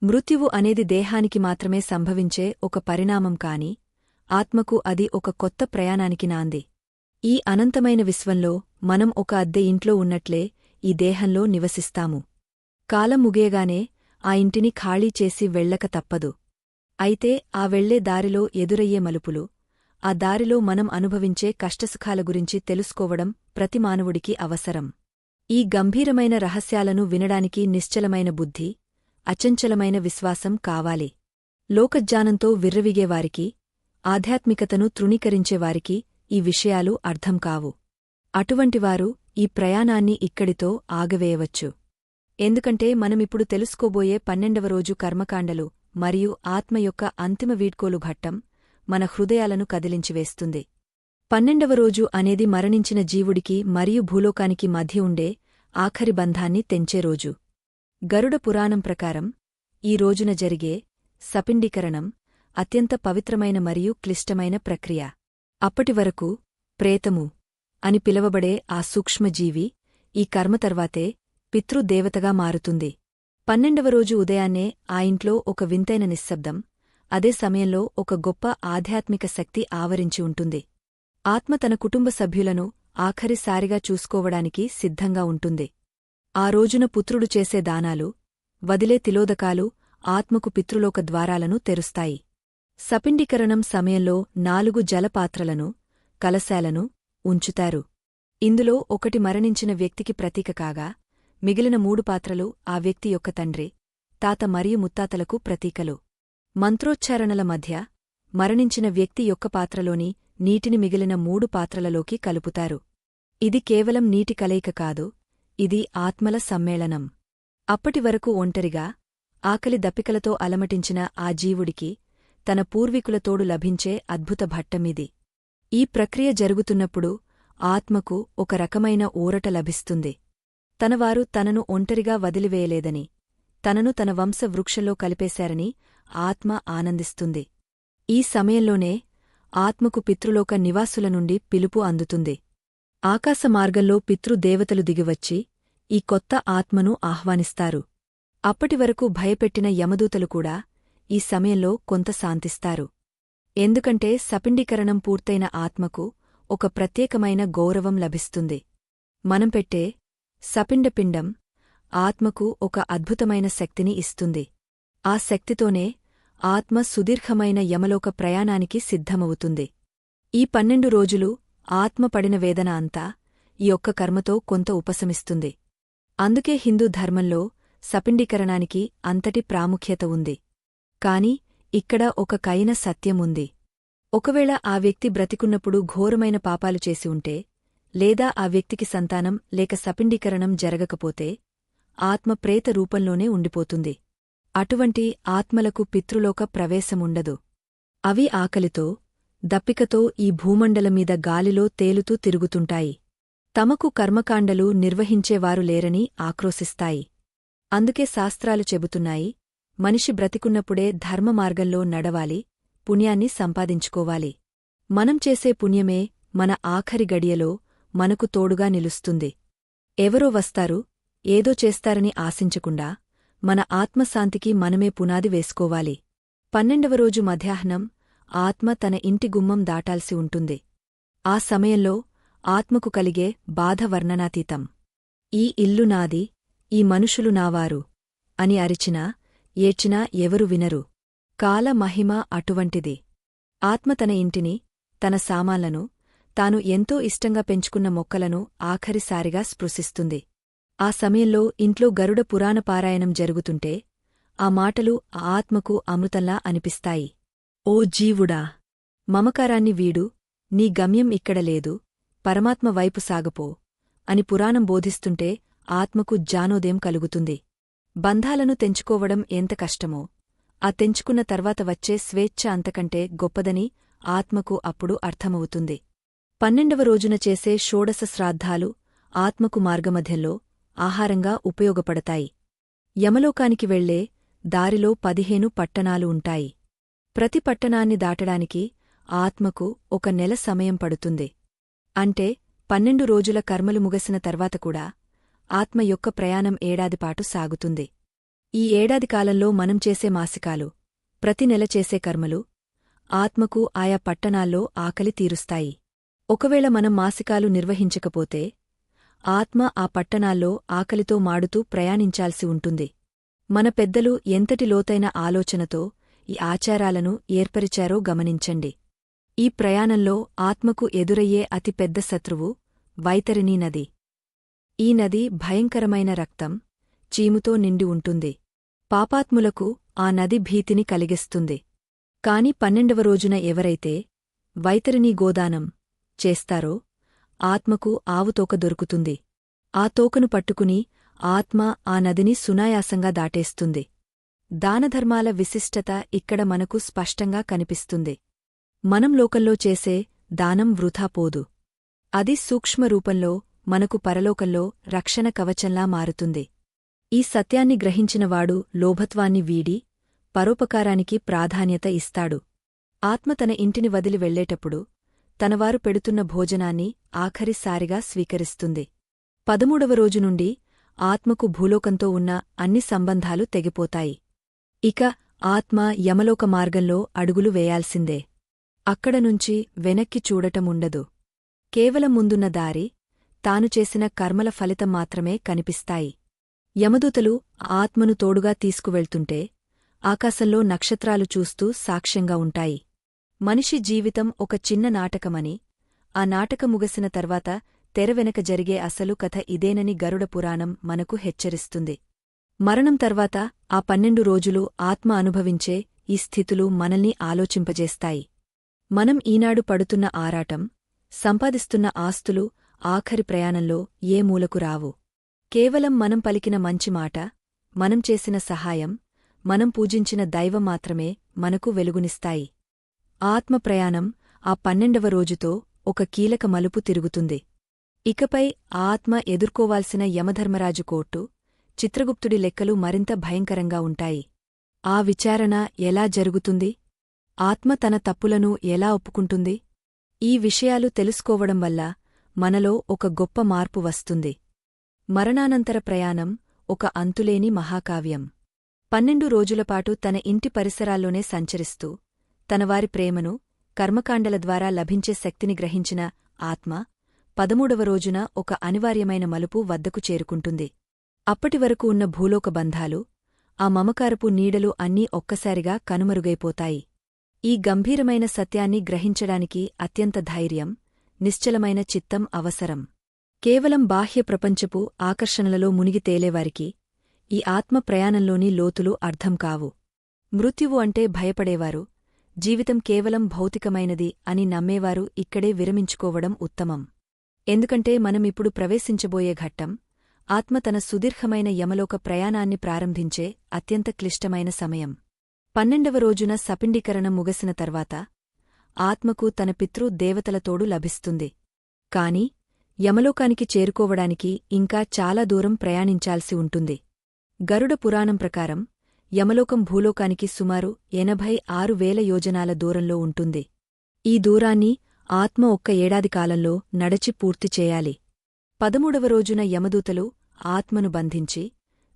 S2: మృత్యువు అనేది దేహానికి మాత్రమే సంభవించే ఒక పరిణామం కాని ఆత్మకు అది ఒక కొత్త ప్రయాణానికి నాంది. ఈ అనంతమైన విశ్వంలో మనం ఒక అద్దె ఇంట్లో ఉన్నట్లే ఈ దేహంలో నివసిస్తాము. కాలం ముగియగానే ఆ ఇంటిని ఖాళీ చేసి వెళ్ళక తప్పదు. అయితే ఆ వెళ్లే దారిలో ఎదురయ్యే మలుపులు, ఆ దారిలో మనం అనుభవించే కష్టసుఖాల గురించి తెలుసుకోవడం ప్రతి మానవుడికి అవసరం. ఈ గంభీరమైన రహస్యాలను వినడానికి నిశ్చలమైన బుద్ధి, అచంచలమైన విశ్వాసం కావాలి. లోకజ్ఞానంతో విర్రవీగేవారికి, ఆధ్యాత్మికతను తృణీకరించేవారికి ఈ విషయాలు అర్థం కావు. అటువంటివారు ఈ ప్రయాణాన్ని ఇక్కడితో ఆగవేయవచ్చు. ఎందుకంటే మనమిప్పుడు తెలుసుకోబోయే 12వ రోజు కర్మకాండలు మరియు ఆత్మ యొక్క అంతిమ వీడ్కోలు ఘట్టం మన హృదయాలను కదిలించివేస్తుంది. 12వ రోజు అనేది మరణించిన జీవుడికి మరియు భూలోకానికి మధ్య ఉండే ఆఖరి బంధాన్ని తెంచే రోజు. గరుడ పురాణం ప్రకారం ఈ రోజున జరిగే సపిండీకరణం అత్యంత పవిత్రమైన మరియు క్లిష్టమైన ప్రక్రియ. అప్పటివరకు ప్రేతము అని పిలవబడే ఆ సూక్ష్మజీవి ఈ కర్మ తర్వాతే పితృదేవతగా మారుతుంది. 12వ రోజు ఉదయాన్నే ఆ ఇంట్లో ఒక వింతైన నిశ్శబ్దం, అదే సమయంలో ఒక గొప్ప ఆధ్యాత్మిక శక్తి ఆవరించి ఉంటుంది. ఆత్మ తన కుటుంబ సభ్యులను ఆఖరిసారిగా చూసుకోవడానికి సిద్ధంగా ఉంటుంది. ఆ రోజున పుత్రుడు చేసే దానాలు, వదిలే తిలోదకాలు ఆత్మకు పితృలోక ద్వారాలను తెరుస్తాయి. సపిండీకరణం సమయంలో 4 జలపాత్రలను, కలశాలను ఉంచుతారు. ఇందులో ఒకటి మరణించిన వ్యక్తికి ప్రతీక కాగా, మిగిలిన 3 పాత్రలు ఆ వ్యక్తి యొక్క తండ్రి, తాత మరియు ముత్తాతలకు ప్రతీకలు. మంత్రోచ్చారణల మధ్య మరణించిన వ్యక్తి యొక్క పాత్రలోని నీటిని మిగిలిన 3 పాత్రలలోకి కలుపుతారు. ఇది కేవలం నీటి కలయిక కాదు, ఇది ఆత్మల సమ్మేళనం. అప్పటివరకు ఒంటరిగా, ఆకలి దప్పికలతో అలమటించిన ఆ జీవుడికి తన పూర్వీకుల తోడు లభించే అద్భుత భట్టమిది. ఈ ప్రక్రియ జరుగుతున్నప్పుడు ఆత్మకు ఒక రకమైన ఊరట లభిస్తుంది. తనవారు తనను ఒంటరిగా వదిలివేయలేదని, తనను తన వంశ వృక్షంలో కలిపేశారని ఆత్మ ఆనందిస్తుంది. ఈ సమయంలోనే ఆత్మకు పితృలోక నివాసుల నుండి పిలుపు అందుతుంది. ఆకాశమార్గంలో పితృదేవతలు దిగివచ్చి ఈ కొత్త ఆత్మను ఆహ్వానిస్తారు. అప్పటివరకు భయపెట్టిన యమదూతలు కూడా ఈ సమయంలో కొంత శాంతిస్తారు. ఎందుకంటే సపిండీకరణం పూర్తయిన ఆత్మకు ఒక ప్రత్యేకమైన గౌరవం లభిస్తుంది. మనం పెట్టే సపిండపిండం ఆత్మకు ఒక అద్భుతమైన శక్తిని ఇస్తుంది. ఆ శక్తితోనే ఆత్మ సుదీర్ఘమైన యమలోక ప్రయాణానికి సిద్ధమవుతుంది. ఈ 12 రోజులు ఆత్మ పడిన వేదన అంతా ఈ ఒక్క కర్మతో కొంత ఉపశమిస్తుంది. అందుకే హిందూ ధర్మంలో సపిండీకరణానికి అంతటి ప్రాముఖ్యత ఉంది. కాని ఇక్కడ ఒక కైన సత్యముంది. ఒకవేళ ఆ వ్యక్తి బ్రతికున్నప్పుడు ఘోరమైన పాపాలు చేసి ఉంటే, లేదా ఆ వ్యక్తికి సంతానం లేక సపిండీకరణం జరగకపోతే, ఆత్మ ప్రేత రూపంలోనే ఉండిపోతుంది. అటువంటి ఆత్మలకు పితృలోక ప్రవేశముండదు. అవి ఆకలితో, దప్పికతో ఈ భూమండలమీద గాలిలో తేలుతూ తిరుగుతుంటాయి. తమకు కర్మకాండలు నిర్వహించేవారు లేరని ఆక్రోశిస్తాయి. అందుకే శాస్త్రాలు చెబుతున్నాయి, మనిషి బ్రతికున్నప్పుడే ధర్మమార్గంలో నడవాలి, పుణ్యాన్ని సంపాదించుకోవాలి. మనం చేసే పుణ్యమే మన ఆఖరి గడియలో మనకు తోడుగా నిలుస్తుంది. ఎవరో వస్తారు, ఏదో చేస్తారని ఆశించకుండా మన ఆత్మశాంతికి మనమే పునాది వేసుకోవాలి. 12వ రోజు మధ్యాహ్నం ఆత్మ తన ఇంటి గుమ్మం దాటాల్సి ఉంటుంది. ఆ సమయంలో ఆత్మకు కలిగే బాధ వర్ణనాతీతం. ఈ ఇల్లు నాది, ఈ మనుషులు నావారు అని అరిచినా, ఏడ్చినా ఎవరు వినరు. కాల మహిమ అటువంటిది. ఆత్మ తన ఇంటిని, తన సామాన్లను, తాను ఎంతో ఇష్టంగా పెంచుకున్న మొక్కలను ఆఖరిసారిగా స్పృశిస్తుంది. ఆ సమయంలో ఇంట్లో గరుడ పురాణ పారాయణం జరుగుతుంటే ఆ మాటలు ఆత్మకు అమృతంలా అనిపిస్తాయి. ఓ జీవుడా! మమకారాన్ని వీడు, నీ గమ్యం ఇక్కడ లేదు, పరమాత్మ వైపు సాగపో అని పురాణం బోధిస్తుంటే ఆత్మకు జ్ఞానోదయం కలుగుతుంది. బంధాలను తెంచుకోవడం ఎంత కష్టమో, ఆ తెంచుకున్న తర్వాత వచ్చే స్వేచ్ఛ అంతకంటే గొప్పదని ఆత్మకు అప్పుడు అర్థమవుతుంది. 12వ రోజున చేసే షోడశ శ్రాద్ధాలు ఆత్మకు మార్గమధ్యంలో ఆహారంగా ఉపయోగపడతాయి. యమలోకానికి వెళ్లే దారిలో 15 పట్టణాలు ఉంటాయి. ప్రతి పట్టణాన్ని దాటడానికి ఆత్మకు 1 నెల సమయం పడుతుంది. అంటే 12 రోజుల కర్మలు ముగసిన తర్వాత కూడా ఆత్మ యొక్క ప్రయాణం ఏడాదిపాటు సాగుతుంది. ఈ ఏడాది కాలంలో మనం చేసే మాసికాలు, ప్రతి నెల చేసే కర్మలు ఆత్మకు ఆయా పట్టణాల్లో ఆకలి తీరుస్తాయి. ఒకవేళ మనం మాసికాలు నిర్వహించకపోతే ఆత్మ ఆ పట్టణాల్లో ఆకలితో మాడుతూ ప్రయాణించాల్సి ఉంటుంది. మన పెద్దలు ఎంతటి లోతైన ఆలోచనతో ఈ ఆచారాలను ఏర్పరిచారో గమనించండి. ఈ ప్రయాణంలో ఆత్మకు ఎదురయ్యే అతి పెద్ద శత్రువు వైతరిణీ నది. ఈ నది భయంకరమైన రక్తం, చీముతో నిండి ఉంటుంది. పాపాత్ములకు ఆ నది భీతిని కలిగిస్తుంది. కాని 12వ రోజున ఎవరైతే వైతరిణీ గోదానం చేస్తారో ఆత్మకు ఆవుతోక దొరుకుతుంది. ఆ తోకను పట్టుకుని ఆత్మ ఆ నదిని సునాయాసంగా దాటేస్తుంది. దానధర్మాల విశిష్టత ఇక్కడ మనకు స్పష్టంగా కనిపిస్తుంది. మనం లోకంలో చేసే దానం వృథా పోదు. అది సూక్ష్మరూపంలో మనకు పరలోకంలో రక్షణ కవచంలా మారుతుంది. ఈ సత్యాన్ని గ్రహించినవాడు లోభత్వాన్ని వీడి పరోపకారానికి ప్రాధాన్యత ఇస్తాడు. ఆత్మ తన ఇంటిని వదిలి వెళ్లేటప్పుడు తనవారు పెడుతున్న భోజనాన్ని ఆఖరిసారిగా స్వీకరిస్తుంది. 13వ రోజు నుండి ఆత్మకు భూలోకంతో ఉన్న అన్ని సంబంధాలు తెగిపోతాయి. ఇక ఆత్మ యమలోక మార్గంలో అడుగులు వేయాల్సిందే. అక్కడనుంచి వెనక్కి చూడటముండదు. కేవలం ముందున్న దారి, తాను చేసిన కర్మల ఫలితం మాత్రమే కనిపిస్తాయి. యమదూతలు ఆత్మను తోడుగా తీసుకువెళ్తుంటే ఆకాశంలో నక్షత్రాలు చూస్తూ సాక్ష్యంగా ఉంటాయి. మనిషి జీవితం ఒక చిన్న నాటకమని, ఆ నాటకం ముగిసిన తర్వాత తెరవెనక జరిగే అసలు కథ ఇదేనని గరుడ పురాణం మనకు హెచ్చరిస్తుంది. మరణం తర్వాత ఆ 12 రోజులు ఆత్మ అనుభవించే ఈ స్థితులు మనల్ని ఆలోచింపజేస్తాయి. మనం ఈనాడు పడుతున్న ఆరాటం, సంపాదిస్తున్న ఆస్తులు ఆఖరి ప్రయాణంలో ఏ మూలకు రావు. కేవలం మనం పలికిన మంచి మాట, మనం చేసిన సహాయం, మనం పూజించిన దైవం మాత్రమే మనకు వెలుగునిస్తాయి. ఆత్మ ప్రయాణం ఆ 12వ రోజుతో ఒక కీలక మలుపు తిరుగుతుంది. ఇకపై ఆత్మ ఎదుర్కోవాల్సిన యమధర్మరాజు కోర్టు, చిత్రగుప్తుడి లెక్కలు మరింత భయంకరంగా ఉంటాయి. ఆ విచారణ ఎలా జరుగుతుంది? ఆత్మ తన తప్పులను ఎలా ఒప్పుకుంటుంది? ఈ విషయాలు తెలుసుకోవడం వల్ల మనలో ఒక గొప్ప మార్పు వస్తుంది. మరణానంతర ప్రయాణం ఒక అంతులేని మహాకావ్యం. 12 రోజులపాటు తన ఇంటి పరిసరాల్లోనే సంచరిస్తూ తనవారి ప్రేమను, కర్మకాండల ద్వారా లభించే శక్తిని గ్రహించిన ఆత్మ 13వ రోజున ఒక అనివార్యమైన మలుపు వద్దకు చేరుకుంటుంది. అప్పటివరకు ఉన్న భూలోక బంధాలు, ఆ మమకారపు నీడలు అన్నీ ఒక్కసారిగా కనుమరుగైపోతాయి. ఈ గంభీరమైన సత్యాన్ని గ్రహించడానికి అత్యంత ధైర్యం, నిశ్చలమైన చిత్తం అవసరం. కేవలం బాహ్య ప్రపంచపు ఆకర్షణలలో మునిగి తేలేవారికి ఈ ఆత్మ ప్రయాణంలోని లోతులు అర్థం కావు. మృత్యువు అంటే భయపడేవారు, జీవితం కేవలం భౌతికమైనది అని నమ్మేవారు ఇక్కడే విరమించుకోవడం ఉత్తమం. ఎందుకంటే మనమిప్పుడు ప్రవేశించబోయే ఘట్టం, ఆత్మ తన సుదీర్ఘమైన యమలోక ప్రయాణాన్ని ప్రారంభించే అత్యంత క్లిష్టమైన సమయం. 12వ రోజున సపిండీకరణం ముగిసిన తర్వాత ఆత్మకు తన పితృ దేవతలతోడు లభిస్తుంది. కాని యమలోకానికి చేరుకోవడానికి ఇంకా చాలా దూరం ప్రయాణించాల్సి ఉంటుంది. గరుడ పురాణం ప్రకారం యమలోకం భూలోకానికి సుమారు 86,000 యోజనాల దూరంలో ఉంటుంది. ఈ దూరాన్ని ఆత్మ ఒక్క ఏడాది కాలంలో నడచి పూర్తి చేయాలి. 13వ రోజున యమదూతలు ఆత్మను బంధించి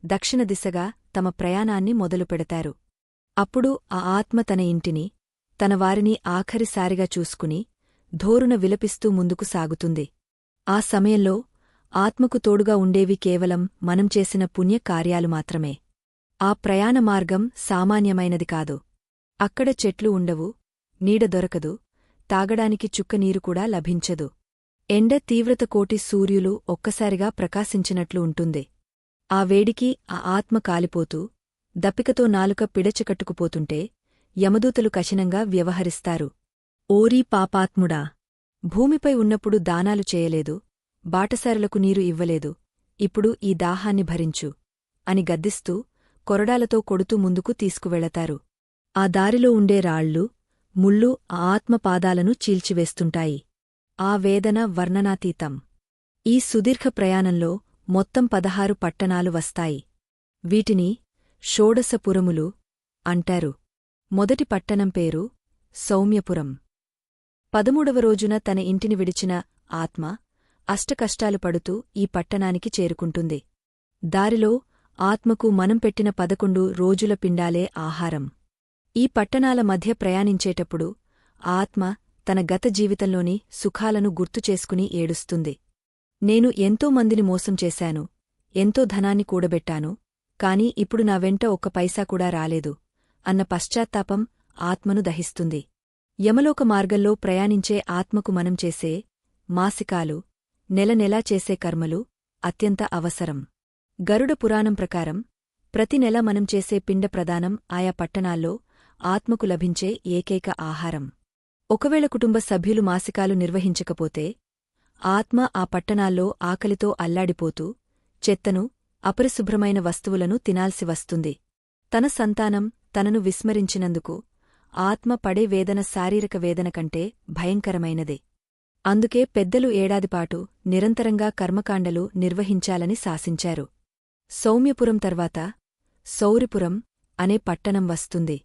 S2: దక్షిణ దిశగా తమ ప్రయాణాన్ని మొదలుపెడతారు. అప్పుడు ఆ ఆత్మ తన ఇంటిని, తన వారిని ఆఖరిసారిగా చూసుకుని ధోరున విలపిస్తూ ముందుకు సాగుతుంది. ఆ సమయంలో ఆత్మకు తోడుగా ఉండేవి కేవలం మనం చేసిన పుణ్యకార్యాలు మాత్రమే. ఆ ప్రయాణ మార్గం సామాన్యమైనది కాదు. అక్కడ చెట్లు ఉండవు, నీడ దొరకదు, తాగడానికి చుక్కనీరు కూడా లభించదు. ఎండ తీవ్రత కోటి సూర్యులు ఒక్కసారిగా ప్రకాశించినట్లు ఉంటుంది. ఆ వేడికి ఆ ఆత్మ కాలిపోతూ, దప్పికతో నాలుక పిడచకట్టుకుపోతుంటే యమదూతలు కఠినంగా వ్యవహరిస్తారు. ఓరీ పాపాత్ముడా! భూమిపై ఉన్నప్పుడు దానాలు చేయలేదు, బాటసారులకు నీరు ఇవ్వలేదు, ఇప్పుడు ఈ దాహాన్ని భరించు అని గద్దిస్తూ కొరడాలతో కొడుతూ ముందుకు తీసుకువెళతారు. ఆ దారిలో ఉండే రాళ్ళు, ముళ్ళు ఆ ఆత్మపాదాలను చీల్చివేస్తుంటాయి. ఆ వేదన వర్ణనాతీతం. ఈ సుదీర్ఘ ప్రయాణంలో మొత్తం 16 పట్టణాలు వస్తాయి. వీటిని షోడశపురములు అంటారు. మొదటి పట్టణం పేరు సౌమ్యపురం. 13వ రోజున తన ఇంటిని విడిచిన ఆత్మ అష్టకష్టాలు పడుతూ ఈ పట్టణానికి చేరుకుంటుంది. దారిలో ఆత్మకు మనం పెట్టిన 11 రోజుల పిండాలే ఆహారం. ఈ పట్టణాల మధ్య ప్రయాణించేటప్పుడు ఆత్మ తన గత జీవితంలోని సుఖాలను గుర్తుచేసుకుని ఏడుస్తుంది. నేను ఎంతో మందిని మోసం చేశాను, ఎంతో ధనాన్ని కూడబెట్టాను, కాని ఇప్పుడు నా వెంట ఒక్క పైసా కూడా రాలేదు అన్న పశ్చాత్తాపం ఆత్మను దహిస్తుంది. యమలోక మార్గంలో ప్రయాణించే ఆత్మకు మనం చేసే మాసికాలు, నెలనెలా చేసే కర్మలు అత్యంత అవసరం. గరుడ పురాణం ప్రకారం ప్రతి నెల మనం చేసే పిండ ప్రదానం ఆయా పట్టణాల్లో ఆత్మకు లభించే ఏకైక ఆహారం. ఒకవేళ కుటుంబ సభ్యులు మాసికాలు నిర్వహించకపోతే ఆత్మ ఆ పట్టణాల్లో ఆకలితో అల్లాడిపోతూ చెత్తను, అపరిశుభ్రమైన వస్తువులను తినాల్సి వస్తుంది. తన సంతానం తనను విస్మరించినందుకు ఆత్మ పడే వేదన శారీరక వేదన కంటే భయంకరమైనదే. అందుకే పెద్దలు ఏడాదిపాటు నిరంతరంగా కర్మకాండలు నిర్వహించాలని శాసించారు. సౌమ్యపురం తర్వాత సౌరిపురం అనే పట్టణం వస్తుంది.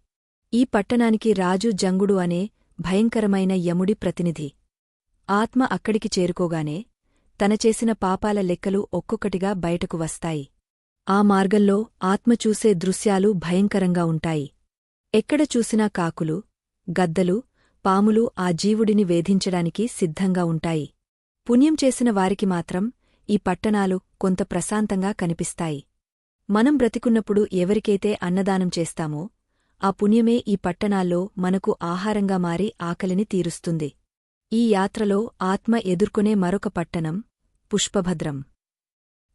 S2: ఈ పట్టణానికి రాజు జంగుడు అనే భయంకరమైన యముడి ప్రతినిధి. ఆత్మ అక్కడికి చేరుకోగానే తన చేసిన పాపాల లెక్కలు ఒక్కొక్కటిగా బయటకు వస్తాయి. ఆ మార్గంలో ఆత్మ చూసే దృశ్యాలు భయంకరంగా ఉంటాయి. ఎక్కడ చూసినా కాకులు, గద్దలు, పాములు ఆ జీవుడిని వేధించడానికి సిద్ధంగా ఉంటాయి. పుణ్యం చేసిన వారికి మాత్రం ఈ పట్టణాలు కొంత ప్రశాంతంగా కనిపిస్తాయి. మనం బ్రతికున్నప్పుడు ఎవరికైతే అన్నదానం చేస్తామో ఆ పుణ్యమే ఈ పట్టణాల్లో మనకు ఆహారంగా మారి ఆకలిని తీరుస్తుంది. ఈ యాత్రలో ఆత్మ ఎదుర్కొనే మరొక పట్టణం పుష్పభద్రం.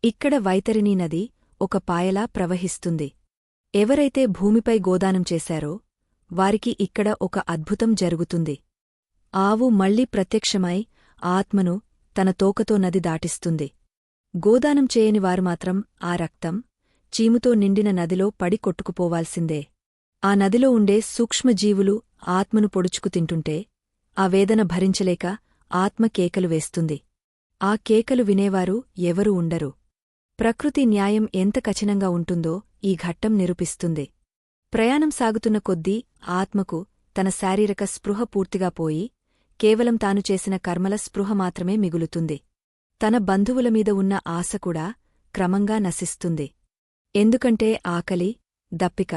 S2: ఇక్కడ వైతరిణీ నది ఒక పాయలా ప్రవహిస్తుంది. ఎవరైతే భూమిపై గోదానం చేశారో వారికి ఇక్కడ ఒక అద్భుతం జరుగుతుంది. ఆవు మళ్లీ ప్రత్యక్షమై ఆత్మను తన తోకతో నది దాటిస్తుంది. గోదానం చేయని వారు మాత్రం ఆ రక్తం, చీముతో నిండిన నదిలో పడి కొట్టుకుపోవాల్సిందే. ఆ నదిలో ఉండే సూక్ష్మజీవులు ఆత్మను పొడుచుకు తింటుంటే ఆ వేదన భరించలేక ఆత్మ కేకలు వేస్తుంది. ఆ కేకలు వినేవారు ఎవరూ ఉండరు. ప్రకృతి న్యాయం ఎంత కఠినంగా ఉంటుందో ఈ ఘట్టం నిరూపిస్తుంది. ప్రయాణం సాగుతున్న కొద్దీ ఆత్మకు తన శారీరక స్పృహ పూర్తిగా పోయి కేవలం తాను చేసిన కర్మల స్పృహ మాత్రమే మిగులుతుంది. తన బంధువుల మీద ఉన్న ఆశ కూడా క్రమంగా నశిస్తుంది. ఎందుకంటే ఆకలి, దప్పిక,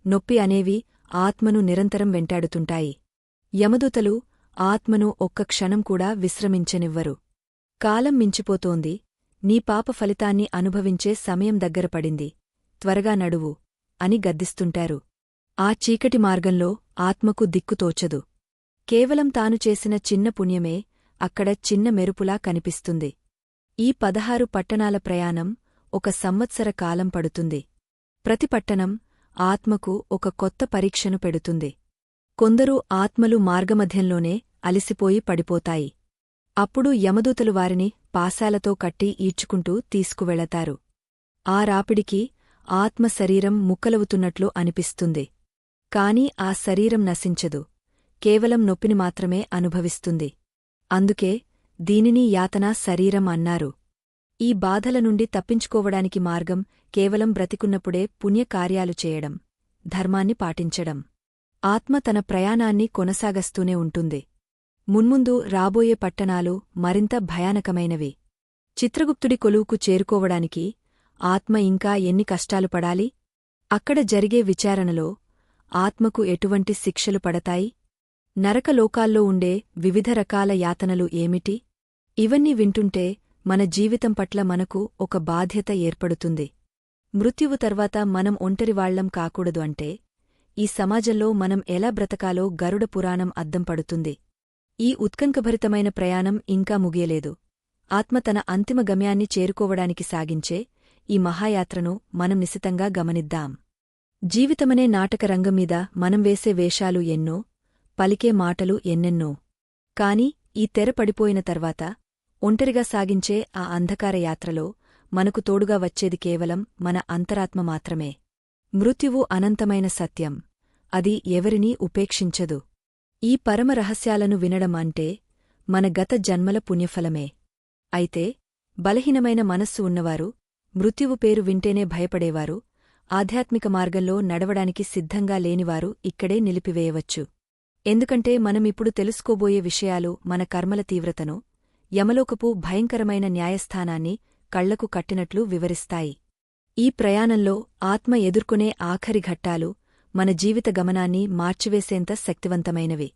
S2: నొప్పి అనేవి ఆత్మను నిరంతరం వెంటాడుతుంటాయి. యమదూతలు ఆత్మను ఒక్క క్షణం కూడా విశ్రమించనివ్వరు. కాలం మించిపోతోంది, నీ పాప ఫలితాన్ని అనుభవించే సమయం దగ్గరపడింది, త్వరగా నడువు అని గద్దిస్తుంటారు. ఆ చీకటి మార్గంలో ఆత్మకు దిక్కుతోచదు. కేవలం తాను చేసిన చిన్న పుణ్యమే అక్కడ చిన్న మెరుపులా కనిపిస్తుంది. ఈ 16 పట్టణాల ప్రయాణం ఒక సంవత్సర కాలం పడుతుంది. ప్రతి పట్టణం ఆత్మకు ఒక కొత్త పరీక్షను పెడుతుంది. కొందరు ఆత్మలు మార్గమధ్యంలోనే అలిసిపోయి పడిపోతాయి. అప్పుడు యమదూతలు వారిని పాశాలతో కట్టి ఈడ్చుకుంటూ తీసుకువెళతారు. ఆ రాపిడికి ఆత్మ శరీరం ముక్కలవుతున్నట్లు అనిపిస్తుంది. కాని ఆ శరీరం నశించదు, కేవలం నొప్పిని మాత్రమే అనుభవిస్తుంది. అందుకే దీనిని యాతనా శరీరం అన్నారు. ఈ బాధల నుండి తప్పించుకోవడానికి మార్గం కేవలం బ్రతికున్నప్పుడే పుణ్యకార్యాలు చేయడం, ధర్మాన్ని పాటించడం. ఆత్మ తన ప్రయాణాన్ని కొనసాగస్తూనే ఉంటుంది. మున్ముందు రాబోయే పట్టణాలు మరింత భయానకమైనవి. చిత్రగుప్తుడి కొలువుకు చేరుకోవడానికి ఆత్మ ఇంకా ఎన్ని కష్టాలు పడాలి? అక్కడ జరిగే విచారణలో ఆత్మకు ఎటువంటి శిక్షలు పడతాయి? నరకలోకాల్లో ఉండే వివిధ రకాల యాతనలు ఏమిటి? ఇవన్నీ వింటుంటే మన జీవితం పట్ల మనకు ఒక బాధ్యత ఏర్పడుతుంది. మృత్యువు తర్వాత మనం ఒంటరివాళ్లం కాకూడదు అంటే ఈ సమాజంలో మనం ఎలా బ్రతకాలో గరుడ పురాణం అద్దం పడుతుంది. ఈ ఉత్కంఠభరితమైన ప్రయాణం ఇంకా ముగియలేదు. ఆత్మ తన అంతిమ గమ్యాన్ని చేరుకోవడానికి సాగించే ఈ మహాయాత్రను మనం నిశితంగా గమనిద్దాం. జీవితమనే నాటకరంగంమీద మనం వేసే వేషాలు ఎన్నో, పలికే మాటలు ఎన్నెన్నో. కాని ఈ తెర పడిపోయిన తర్వాత ఒంటరిగా సాగించే ఆ అంధకార యాత్రలో మనకు తోడుగా వచ్చేది కేవలం మన అంతరాత్మ మాత్రమే. మృత్యువు అనంతమైన సత్యం, అది ఎవరినీ ఉపేక్షించదు. ఈ పరమ రహస్యాలను వినడం అంటే మన గత జన్మల పుణ్యఫలమే. అయితే బలహీనమైన మనస్సు ఉన్నవారు, మృత్యువు పేరు వింటేనే భయపడేవారు, ఆధ్యాత్మిక మార్గంలో నడవడానికి సిద్ధంగా లేనివారు ఇక్కడే నిలిపివేయవచ్చు. ఎందుకంటే మనమిప్పుడు తెలుసుకోబోయే విషయాలు మన కర్మల తీవ్రతను, యమలోకపు భయంకరమైన న్యాయస్థానాన్ని కళ్లకు కట్టినట్లు వివరిస్తాయి. ఈ ప్రయాణంలో ఆత్మ ఎదుర్కొనే ఆఖరి ఘట్టాలు మన జీవిత గమనాన్ని మార్చివేసేంత శక్తివంతమైనవి.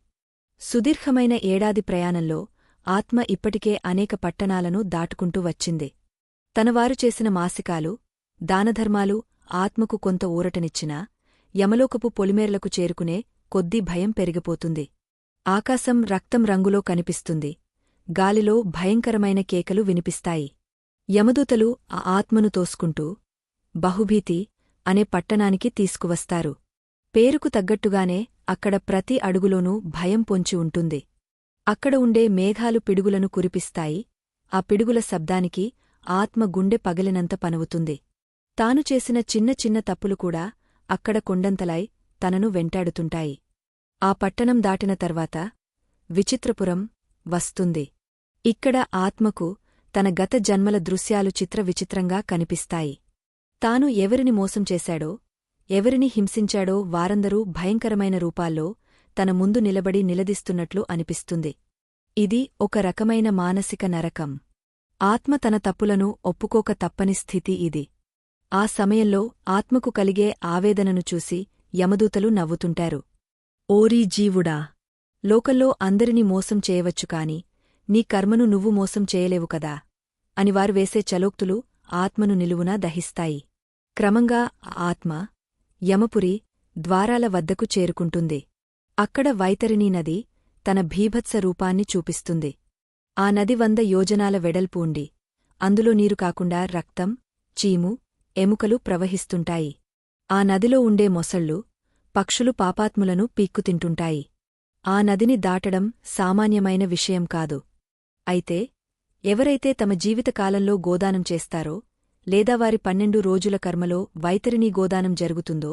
S2: సుదీర్ఘమైన ఏడాది ప్రయాణంలో ఆత్మ ఇప్పటికే అనేక పట్టణాలను దాటుకుంటూ వచ్చింది. తనవారు చేసిన మాసికాలు, దానధర్మాలు ఆత్మకు కొంత ఊరటనిచ్చినా యమలోకపు పొలిమేర్లకు చేరుకునే కొద్దీ భయం పెరిగిపోతుంది. ఆకాశం రక్తం రంగులో కనిపిస్తుంది. గాలిలో భయంకరమైన కేకలు వినిపిస్తాయి. యమదూతలు ఆ ఆత్మను తోసుకుంటూ బహుభీతి అనే పట్టణానికి తీసుకువస్తారు. పేరుకు తగ్గట్టుగానే అక్కడ ప్రతి అడుగులోనూ భయం పొంచి ఉంటుంది. అక్కడ ఉండే మేఘాలు పిడుగులను కురిపిస్తాయి. ఆ పిడుగుల శబ్దానికి ఆత్మ గుండె పగిలినంత పనువుతుంది. తాను చేసిన చిన్న చిన్న తప్పులు కూడా అక్కడ కొండంతలాయ్ తనను వెంటాడుతుంటాయి. ఆ పట్టణం దాటిన తర్వాత విచిత్రపురం వస్తుంది. ఇక్కడ ఆత్మకు తన గత జన్మల దృశ్యాలు విచిత్రంగా కనిపిస్తాయి. తాను ఎవరిని మోసం చేశాడో, ఎవరిని హింసించాడో వారందరూ భయంకరమైన రూపాల్లో తన ముందు నిలబడి నిలదీస్తున్నట్లు అనిపిస్తుంది. ఇది ఒక రకమైన మానసిక నరకం. ఆత్మ తన తప్పులను ఒప్పుకోక తప్పని స్థితి ఇది. ఆ సమయంలో ఆత్మకు కలిగే ఆవేదనను చూసి యమదూతలు నవ్వుతుంటారు. ఓరీ జీవుడా! లోకల్లో అందరినీ మోసం చేయవచ్చు కాని నీ కర్మను నువ్వు మోసం చేయలేవు కదా అని వారు వేసే చలోక్తులు ఆత్మను నిలువునా దహిస్తాయి. క్రమంగా ఆత్మ యమపురి ద్వారాల వద్దకు చేరుకుంటుంది. అక్కడ వైతరిణీ నది తన భీభత్స రూపాన్ని చూపిస్తుంది. ఆ నది 100 యోజనాల వెడల్పు ఉండి అందులో నీరు కాకుండా రక్తం, చీము, ఎముకలు ప్రవహిస్తుంటాయి. ఆ నదిలో ఉండే మొసళ్ళు, పక్షులు పాపాత్ములను పీక్కుతింటుంటాయి. ఆ నదిని దాటడం సామాన్యమైన విషయం కాదు. అయితే ఎవరైతే తమ జీవితకాలంలో గోదానం చేస్తారో లేదా వారి 12 రోజుల కర్మలో వైతరిణీ గోదానం జరుగుతుందో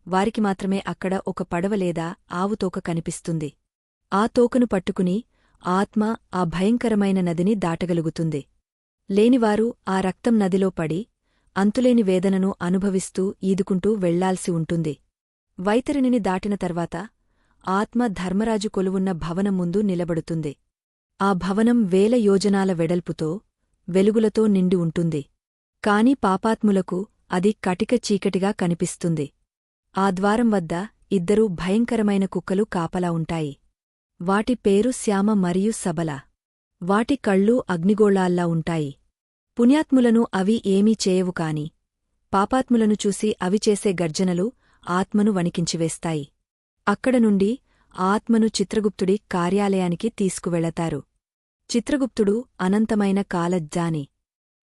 S2: వారికి మాత్రమే అక్కడ ఒక పడవ లేదా ఆవుతోక కనిపిస్తుంది. ఆ తోకను పట్టుకుని ఆత్మ ఆ భయంకరమైన నదిని దాటగలుగుతుంది. లేనివారు ఆ రక్తం నదిలో పడి అంతులేని వేదనను అనుభవిస్తూ ఈదుకుంటూ వెళ్లాల్సి ఉంటుంది. వైతరిణిని దాటిన తర్వాత ఆత్మ ధర్మరాజు కొలువున్న భవనం ముందు నిలబడుతుంది. ఆ భవనం 1000 యోజనాల వెడల్పుతో, వెలుగులతో నిండి ఉంటుంది. కాని పాపాత్ములకు అది కటిక చీకటిగా కనిపిస్తుంది. ఆ ద్వారం వద్ద 2 భయంకరమైన కుక్కలు కాపలా ఉంటాయి. వాటి పేరు శ్యామ మరియు సబల. వాటి కళ్ళు అగ్నిగోళాల్లా ఉంటాయి. పుణ్యాత్ములను అవి ఏమీ చేయవు కాని పాపాత్ములను చూసి అవి చేసే గర్జనలు ఆత్మను వణికించివేస్తాయి. అక్కడ నుండి ఆత్మను చిత్రగుప్తుడి కార్యాలయానికి తీసుకువెళతారు. చిత్రగుప్తుడు అనంతమైన కాలజ్ఞాని.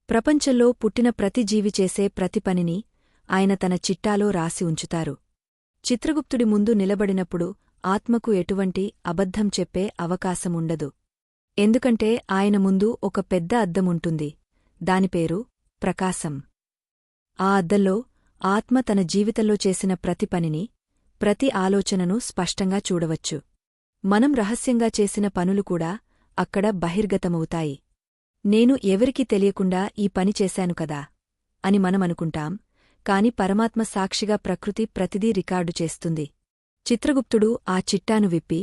S2: ప్రపంచంలో పుట్టిన ప్రతి జీవి చేసే ప్రతి పనిని ఆయన తన చిట్టాలో రాసి ఉంచుతారు. చిత్రగుప్తుడి ముందు నిలబడినప్పుడు ఆత్మకు ఎటువంటి అబద్ధం చెప్పే అవకాశముండదు. ఎందుకంటే ఆయన ముందు ఒక పెద్ద అద్దముంటుంది. దానిపేరు ప్రకాశం. ఆ అద్దంలో ఆత్మ తన జీవితంలో చేసిన ప్రతి పనిని, ప్రతి ఆలోచనను స్పష్టంగా చూడవచ్చు. మనం రహస్యంగా చేసిన పనులు కూడా అక్కడ బహిర్గతమవుతాయి. నేను ఎవరికీ తెలియకుండా ఈ పని చేశాను కదా అని మనమనుకుంటాం, కాని పరమాత్మ సాక్షిగా ప్రకృతి ప్రతిదీ రికార్డు చేస్తుంది. చిత్రగుప్తుడు ఆ చిట్టాను విప్పి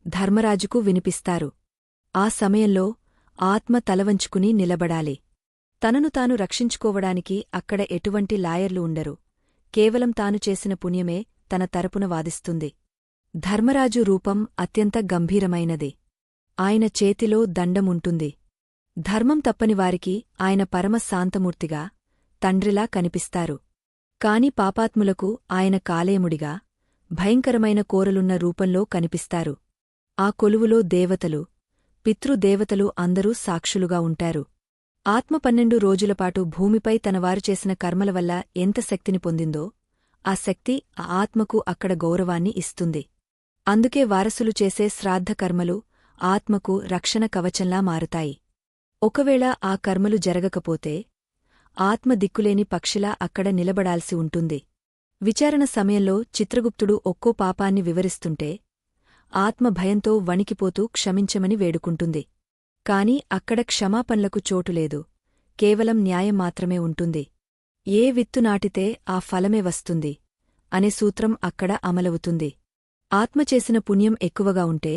S2: ధర్మరాజుకు వినిపిస్తారు. ఆ సమయంలో ఆత్మ తలవంచుకుని నిలబడాలి. తనను తాను రక్షించుకోవడానికి అక్కడ ఎటువంటి లాయర్లు ఉండరు. కేవలం తాను చేసిన పుణ్యమే తన తరపున వాదిస్తుంది. ధర్మరాజు రూపం అత్యంత గంభీరమైనది. ఆయన చేతిలో దండముంటుంది. ధర్మం తప్పనివారికి ఆయన పరమ శాంతమూర్తిగా, తండ్రిలా కనిపిస్తారు. కాని పాపాత్ములకు ఆయన కాలేముడిగా, భయంకరమైన కోరలున్న రూపంలో కనిపిస్తారు. ఆ కొలువులో దేవతలు, పితృదేవతలు అందరూ సాక్షులుగా ఉంటారు. ఆత్మ 12 రోజులపాటు భూమిపై తనవారు చేసిన కర్మల వల్ల ఎంత శక్తిని పొందిందో ఆ శక్తి ఆ ఆత్మకు అక్కడ గౌరవాన్ని ఇస్తుంది. అందుకే వారసులు చేసే శ్రాద్ధకర్మలు ఆత్మకు రక్షణ కవచంలా మారుతాయి. ఒకవేళ ఆ కర్మలు జరగకపోతే ఆత్మ దిక్కులేని పక్షిలా అక్కడ నిలబడాల్సి ఉంటుంది. విచారణ సమయంలో చిత్రగుప్తుడు ఒక్కో పాపాన్ని వివరిస్తుంటే ఆత్మ భయంతో వణికిపోతూ క్షమించమని వేడుకుంటుంది. కాని అక్కడ క్షమాపణలకు చోటులేదు. కేవలం న్యాయం మాత్రమే ఉంటుంది. ఏ విత్తు నాటితే ఆ ఫలమే వస్తుంది అనే సూత్రం అక్కడ అమలవుతుంది. ఆత్మ చేసిన పుణ్యం ఎక్కువగా ఉంటే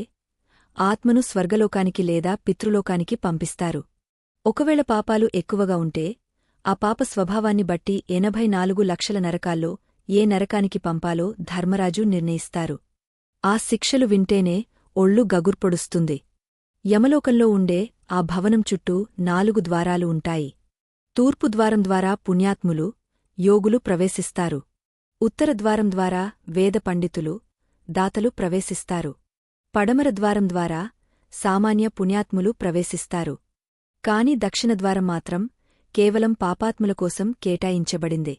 S2: ఆత్మను స్వర్గలోకానికి లేదా పితృలోకానికి పంపిస్తారు. ఒకవేళ పాపాలు ఎక్కువగా ఉంటే ఆ పాప స్వభావాన్ని బట్టి 84 లక్షల నరకాల్లో ఏ నరకానికి పంపాలో ధర్మరాజు నిర్ణయిస్తారు. ఆ శిక్షలు వింటేనే ఒళ్ళు గగుర్పొడుస్తుంది. యమలోకంలో ఉండే ఆ భవనం చుట్టూ 4 ద్వారాలు ఉంటాయి. తూర్పు ద్వారం ద్వారా పుణ్యాత్ములు, యోగులు ప్రవేశిస్తారు. ఉత్తర ద్వారం ద్వారా వేద పండితులు, దాతలు ప్రవేశిస్తారు. పడమర ద్వారం ద్వారా సామాన్య పుణ్యాత్ములు ప్రవేశిస్తారు. కాని దక్షిణద్వారం మాత్రం కేవలం పాపాత్ముల కోసం కేటాయించబడింది.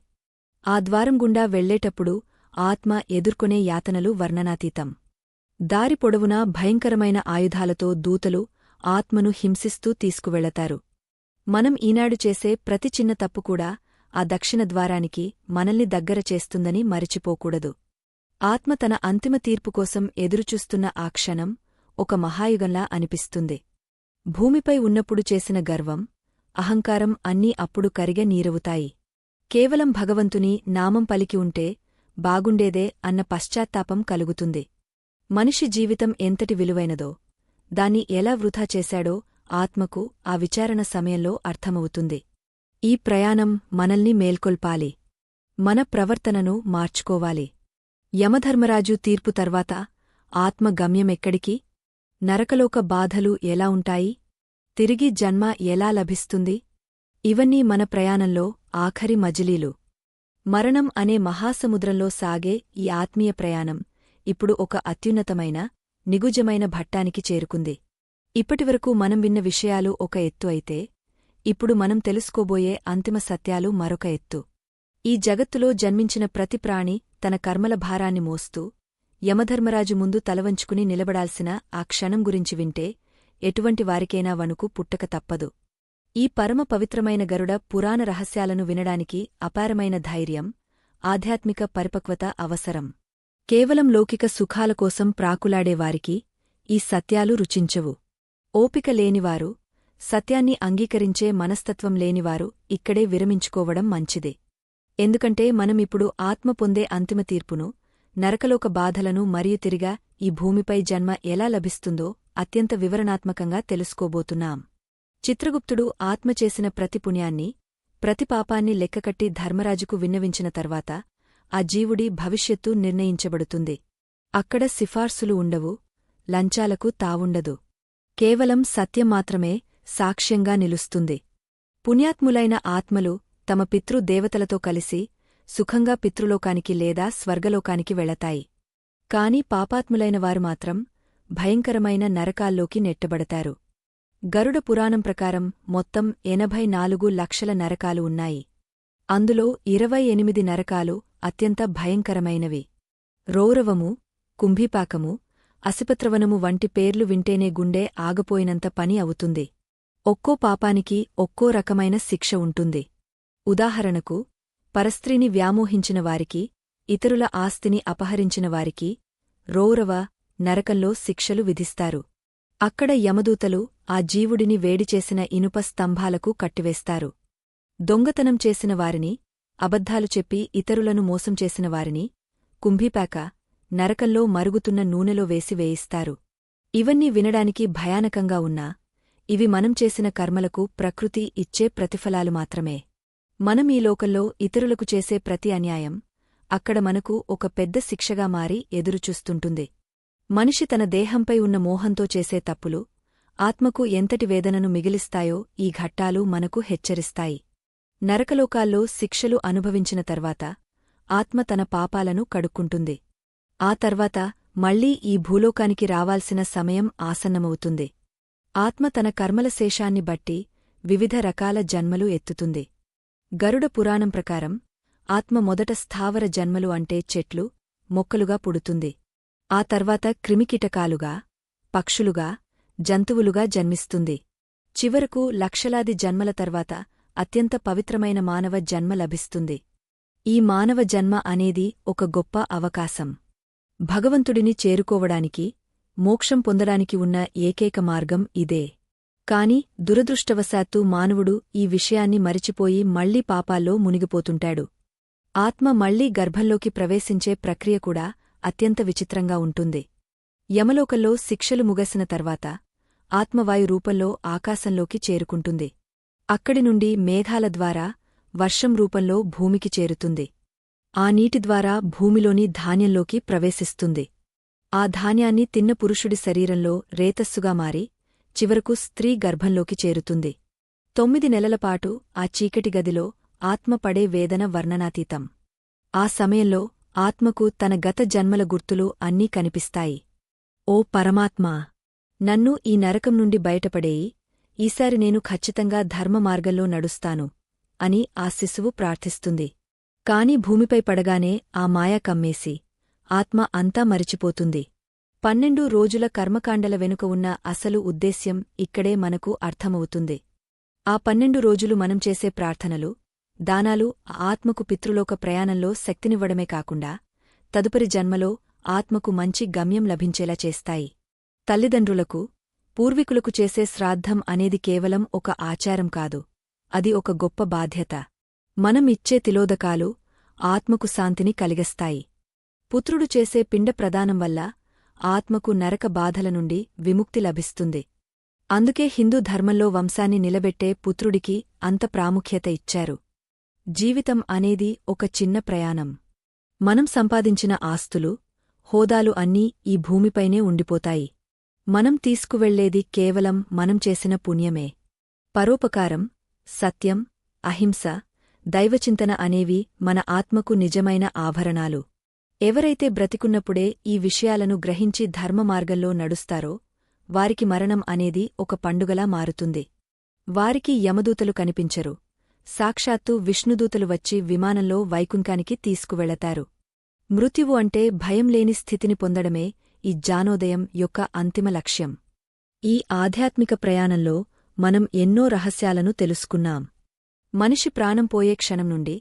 S2: ఆ ద్వారం గుండా వెళ్లేటప్పుడు ఆత్మ ఎదుర్కొనే యాతనలు వర్ణనాతీతం. దారి పొడవునా భయంకరమైన ఆయుధాలతో దూతలు ఆత్మను హింసిస్తూ తీసుకువెళతారు. మనం ఈనాడు చేసే ప్రతి చిన్న తప్పుకూడా ఆ దక్షిణ ద్వారానికి మనల్ని దగ్గర చేస్తుందని మరిచిపోకూడదు. ఆత్మ తన అంతిమ తీర్పుకోసం ఎదురుచూస్తున్న ఆ క్షణం ఒక మహాయుగంలా అనిపిస్తుంది. భూమిపై ఉన్నప్పుడు చేసిన గర్వం, అహంకారం అన్నీ అప్పుడు కరిగె నీరవుతాయి. కేవలం భగవంతుని నామం పలికి ఉంటే బాగుండేదే అన్న పశ్చాత్తాపం కలుగుతుంది. మనిషి జీవితం ఎంతటి విలువైనదో, దాన్ని ఎలా వృధా చేశాడో ఆత్మకు ఆ విచారణ సమయంలో అర్థమవుతుంది. ఈ ప్రయాణం మనల్ని మేల్కొల్పాలి. మన ప్రవర్తనను మార్చుకోవాలి. యమధర్మరాజు తీర్పు తర్వాత ఆత్మ గమ్యమెక్కడికి? నరకలోక బాధలు ఎలా ఉంటాయి? తిరిగి జన్మ ఎలా లభిస్తుంది? ఇవన్నీ మన ప్రయాణంలో ఆఖరి మజిలీలు. మరణం అనే మహాసముద్రంలో సాగే ఈ ఆత్మీయ ప్రయాణం ఇప్పుడు ఒక అత్యున్నతమైన, నిగుజమైన ఘట్టానికి చేరుకుంది. ఇప్పటివరకు మనం విన్న విషయాలు ఒక ఎత్తు అయితే, ఇప్పుడు మనం తెలుసుకోబోయే అంతిమ సత్యాలు మరొక ఎత్తు. ఈ జగత్తులో జన్మించిన ప్రతి ప్రాణి తన కర్మల భారాన్ని మోస్తూ యమధర్మరాజు ముందు తలవంచుకుని నిలబడాల్సిన ఆ క్షణం గురించి వింటే ఎటువంటి వారికైనా వణుకు పుట్టక తప్పదు. ఈ పరమ పవిత్రమైన గరుడ పురాణ రహస్యాలను వినడానికి అపారమైన ధైర్యం, ఆధ్యాత్మిక పరిపక్వత అవసరం. కేవలం లౌకిక సుఖాల కోసం ప్రాకులాడేవారికి ఈ సత్యాలు రుచించవు. ఓపిక లేనివారు, సత్యాన్ని అంగీకరించే మనస్తత్వం లేనివారు ఇక్కడే విరమించుకోవడం మంచిది. ఎందుకంటే మనమిప్పుడు ఆత్మ పొందే అంతిమ తీర్పును, నరకలోక బాధలను మరియు తిరిగా ఈ భూమిపై జన్మ ఎలా లభిస్తుందో అత్యంత వివరణాత్మకంగా తెలుసుకోబోతున్నాం. చిత్రగుప్తుడు ఆత్మ చేసిన ప్రతి పుణ్యాన్ని, ప్రతి పాపాన్ని లెక్కకట్టి ధర్మరాజుకు విన్నవించిన తర్వాత ఆ జీవుడి భవిష్యత్తు నిర్ణయించబడుతుంది. అక్కడ సిఫార్సులు ఉండవు, లంచాలకు తావుండదు. కేవలం సత్యం మాత్రమే సాక్ష్యంగా నిలుస్తుంది. పుణ్యాత్ములైన ఆత్మలు తమ పితృదేవతలతో కలిసి సుఖంగా పితృలోకానికి లేదా స్వర్గలోకానికి వెళతాయి. కాని పాపాత్ములైన వారు మాత్రం భయంకరమైన నరకాల్లోకి నెట్టబడతారు. గరుడ పురాణం ప్రకారం మొత్తం 84 లక్షల నరకాలు ఉన్నాయి. అందులో 28 నరకాలు అత్యంత భయంకరమైనవి. రౌరవము, కుంభీపాకము, అసిపత్రవనము వంటి పేర్లు వింటేనే గుండె ఆగపోయినంత పని అవుతుంది. ఒక్కో పాపానికి ఒక్కో రకమైన శిక్ష ఉంటుంది. ఉదాహరణకు, పరస్త్రీని వ్యామోహించిన వారికి, ఇతరుల ఆస్తిని అపహరించిన వారికి రౌరవ నరకంలో శిక్షలు విధిస్తారు. అక్కడ యమదూతలు ఆ జీవుడిని వేడిచేసిన ఇనుప స్తంభాలకు కట్టివేస్తారు. దొంగతనం చేసిన వారిని, అబద్ధాలు చెప్పి ఇతరులను మోసం చేసిన వారిని కుంభీపాక నరకంలో మరుగుతున్న నూనెలో వేసి వేయిస్తారు. ఇవన్నీ వినడానికి భయానకంగా ఉన్నా ఇవి మనం చేసిన కర్మలకు ప్రకృతి ఇచ్చే ప్రతిఫలాలు మాత్రమే. మనం ఈ లోకంలో ఇతరులకు చేసే ప్రతి అన్యాయం అక్కడ మనకు ఒక పెద్ద శిక్షగా మారి ఎదురుచూస్తుంటుంది. మనిషి తన దేహంపై ఉన్న మోహంతో చేసే తప్పులు ఆత్మకు ఎంతటి వేదనను మిగిలిస్తాయో ఈ ఘట్టాలు మనకు హెచ్చరిస్తాయి. నరకలోకాల్లో శిక్షలు అనుభవించిన తర్వాత ఆత్మ తన పాపాలను కడుక్కుంటుంది. ఆ తర్వాత మళ్లీ ఈ భూలోకానికి రావాల్సిన సమయం ఆసన్నమవుతుంది. ఆత్మ తన కర్మల శేషాన్ని బట్టి వివిధ రకాల జన్మలు ఎత్తుతుంది. గరుడ పురాణం ప్రకారం ఆత్మ మొదట స్థావర జన్మలు అంటే చెట్లు, మొక్కలుగా పుడుతుంది. ఆ తర్వాత క్రిమికీటకాలుగా, పక్షులుగా, జంతువులుగా జన్మిస్తుంది. చివరకు లక్షలాది జన్మల తర్వాత అత్యంత పవిత్రమైన మానవ జన్మ లభిస్తుంది. ఈ మానవ జన్మ అనేది ఒక గొప్ప అవకాశం. భగవంతుడిని చేరుకోవడానికి, మోక్షం పొందడానికి ఉన్న ఏకైక మార్గం ఇదే. కాని దురదృష్టవశాత్తు మానవుడు ఈ విషయాన్ని మరిచిపోయి మళ్లీ పాపాల్లో మునిగిపోతుంటాడు. ఆత్మ మళ్లీ గర్భంలోకి ప్రవేశించే ప్రక్రియ కూడా అత్యంత విచిత్రంగా ఉంటుంది. యమలోకంలో శిక్షలు ముగసిన తర్వాత ఆత్మవాయు రూపంలో ఆకాశంలోకి చేరుకుంటుంది. అక్కడి నుండి మేఘాల ద్వారా వర్షం రూపంలో భూమికి చేరుతుంది. ఆ నీటి ద్వారా భూమిలోని ధాన్యంలోకి ప్రవేశిస్తుంది. ఆ ధాన్యాన్ని తిన్న పురుషుడి శరీరంలో రేతస్సుగా మారి చివరకు స్త్రీ గర్భంలోకి చేరుతుంది. 9 నెలలపాటు ఆ చీకటి గదిలో ఆత్మ పడే వేదన వర్ణనాతీతం. ఆ సమయంలో ఆత్మకు తన గత జన్మల గుర్తులు అన్నీ కనిపిస్తాయి. ఓ పరమాత్మా! నన్ను ఈ నరకం నుండి బయటపడేయి, ఈసారి నేను ఖచ్చితంగా ధర్మమార్గంలో నడుస్తాను అని ఆ శిశువు ప్రార్థిస్తుంది. కాని భూమిపై పడగానే ఆ మాయ కమ్మేసి ఆత్మ అంతా మరిచిపోతుంది. 12 రోజుల కర్మకాండల వెనుక ఉన్న అసలు ఉద్దేశ్యం ఇక్కడే మనకు అర్థమవుతుంది. ఆ 12 రోజులు మనం చేసే ప్రార్థనలు, దానాలు ఆ ఆత్మకు పితృలోక ప్రయాణంలో శక్తినివ్వడమే కాకుండా తదుపరి జన్మలో ఆత్మకు మంచి గమ్యం లభించేలా చేస్తాయి. తల్లిదండ్రులకు, పూర్వీకులకు చేసే శ్రాద్ధం అనేది కేవలం ఒక ఆచారం కాదు, అది ఒక గొప్ప బాధ్యత. మనం ఇచ్చే తిలోదకాలు ఆత్మకు శాంతిని కలిగిస్తాయి. పుత్రుడు చేసే పిండ ప్రదానం వల్ల ఆత్మకు నరక బాధల నుండి విముక్తి లభిస్తుంది. అందుకే హిందూ ధర్మంలో వంశాన్ని నిలబెట్టే పుత్రుడికి అంత ప్రాముఖ్యత ఇచ్చారు. జీవితం అనేది ఒక చిన్న ప్రయాణం. మనం సంపాదించిన ఆస్తులు, హోదాలు అన్నీ ఈ భూమిపైనే ఉండిపోతాయి. మనం తీసుకువెళ్లేది కేవలం మనం చేసిన పుణ్యమే. పరోపకారం, సత్యం, అహింస, దైవచింతన అనేవి మన ఆత్మకు నిజమైన ఆభరణాలు. ఎవరైతే బ్రతికున్నప్పుడే ఈ విషయాలను గ్రహించి ధర్మమార్గంలో నడుస్తారో వారికి మరణం అనేది ఒక పండుగలా మారుతుంది. వారికి యమదూతలు కనిపించరు, సాక్షాత్తు విష్ణుదూతలు వచ్చి విమానంలో వైకుంఠానికి తీసుకువెళతారు. మృత్యువు అంటే భయం లేని స్థితిని పొందడమే ఈ జ్ఞానోదయం యొక్క అంతిమ లక్ష్యం. ఈ ఆధ్యాత్మిక ప్రయాణంలో మనం ఎన్నో రహస్యాలను తెలుసుకున్నాం. మనిషి ప్రాణం పోయే క్షణం నుండి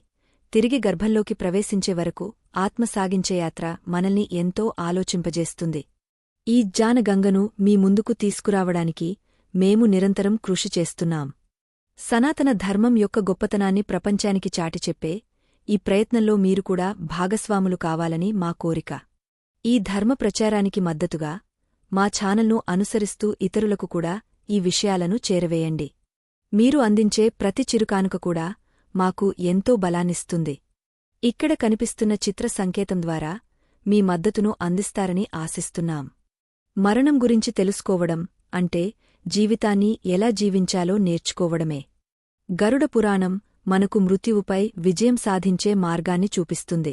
S2: తిరిగి గర్భంలోకి ప్రవేశించే వరకు ఆత్మ సాగించే యాత్ర మనల్ని ఎంతో ఆలోచింపజేస్తుంది. ఈ జ్ఞానగంగను మీ ముందుకు తీసుకురావడానికి మేము నిరంతరం కృషి చేస్తున్నాం. సనాతన ధర్మం యొక్క గొప్పతనాన్ని ప్రపంచానికి చాటిచెప్పే ఈ ప్రయత్నంలో మీరు కూడా భాగస్వాములు కావాలని మా కోరిక. ఈ ధర్మ ప్రచారానికి మద్దతుగా మా ఛానల్ను అనుసరిస్తూ ఇతరులకు కూడా ఈ విషయాలను చేరవేయండి. మీరు అందించే ప్రతి చిరుకానుక కూడా మాకు ఎంతో బలాన్నిస్తుంది. ఇక్కడ కనిపిస్తున్న చిత్ర సంకేతం ద్వారా మీ మద్దతును అందిస్తారని ఆశిస్తున్నాం. మరణం గురించి తెలుసుకోవడం అంటే జీవితాన్ని ఎలా జీవించాలో నేర్చుకోవడమే. గరుడ పురాణం మనకు మృత్యువుపై విజయం సాధించే మార్గాన్ని చూపిస్తుంది.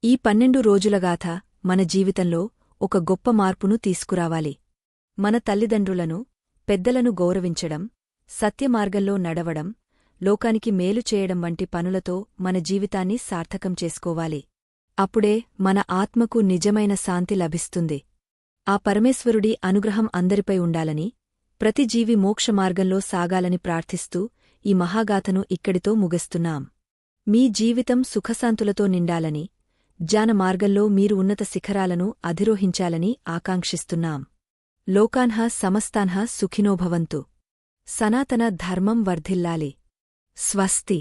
S2: ఈ 12 రోజుల గాథ మన జీవితంలో ఒక గొప్ప మార్పును తీసుకురావాలి. మన తల్లిదండ్రులను, పెద్దలను గౌరవించడం, సత్యమార్గంలో నడవడం, లోకానికి మేలు చేయడం వంటి పనులతో మన జీవితాన్ని సార్థకం చేసుకోవాలి. అప్పుడే మన ఆత్మకు నిజమైన శాంతి లభిస్తుంది. ఆ పరమేశ్వరుడి అనుగ్రహం అందరిపై ఉండాలని, ప్రతి జీవి మోక్షమార్గంలో సాగాలని ప్రార్థిస్తూ ఈ మహాగాథను ఇక్కడితో ముగిస్తున్నాం. మీ జీవితం సుఖశాంతులతో నిండాలని, జ్ఞాన మార్గంలో మీరు ఉన్నత శిఖరాలను అధిరోహించాలని ఆకాంక్షిస్తున్నాం. లోకాన్హ సమస్తాన్హ సుఖినో భవంతు. సనాతన ధర్మం వర్ధిల్లాలి. స్వస్తి.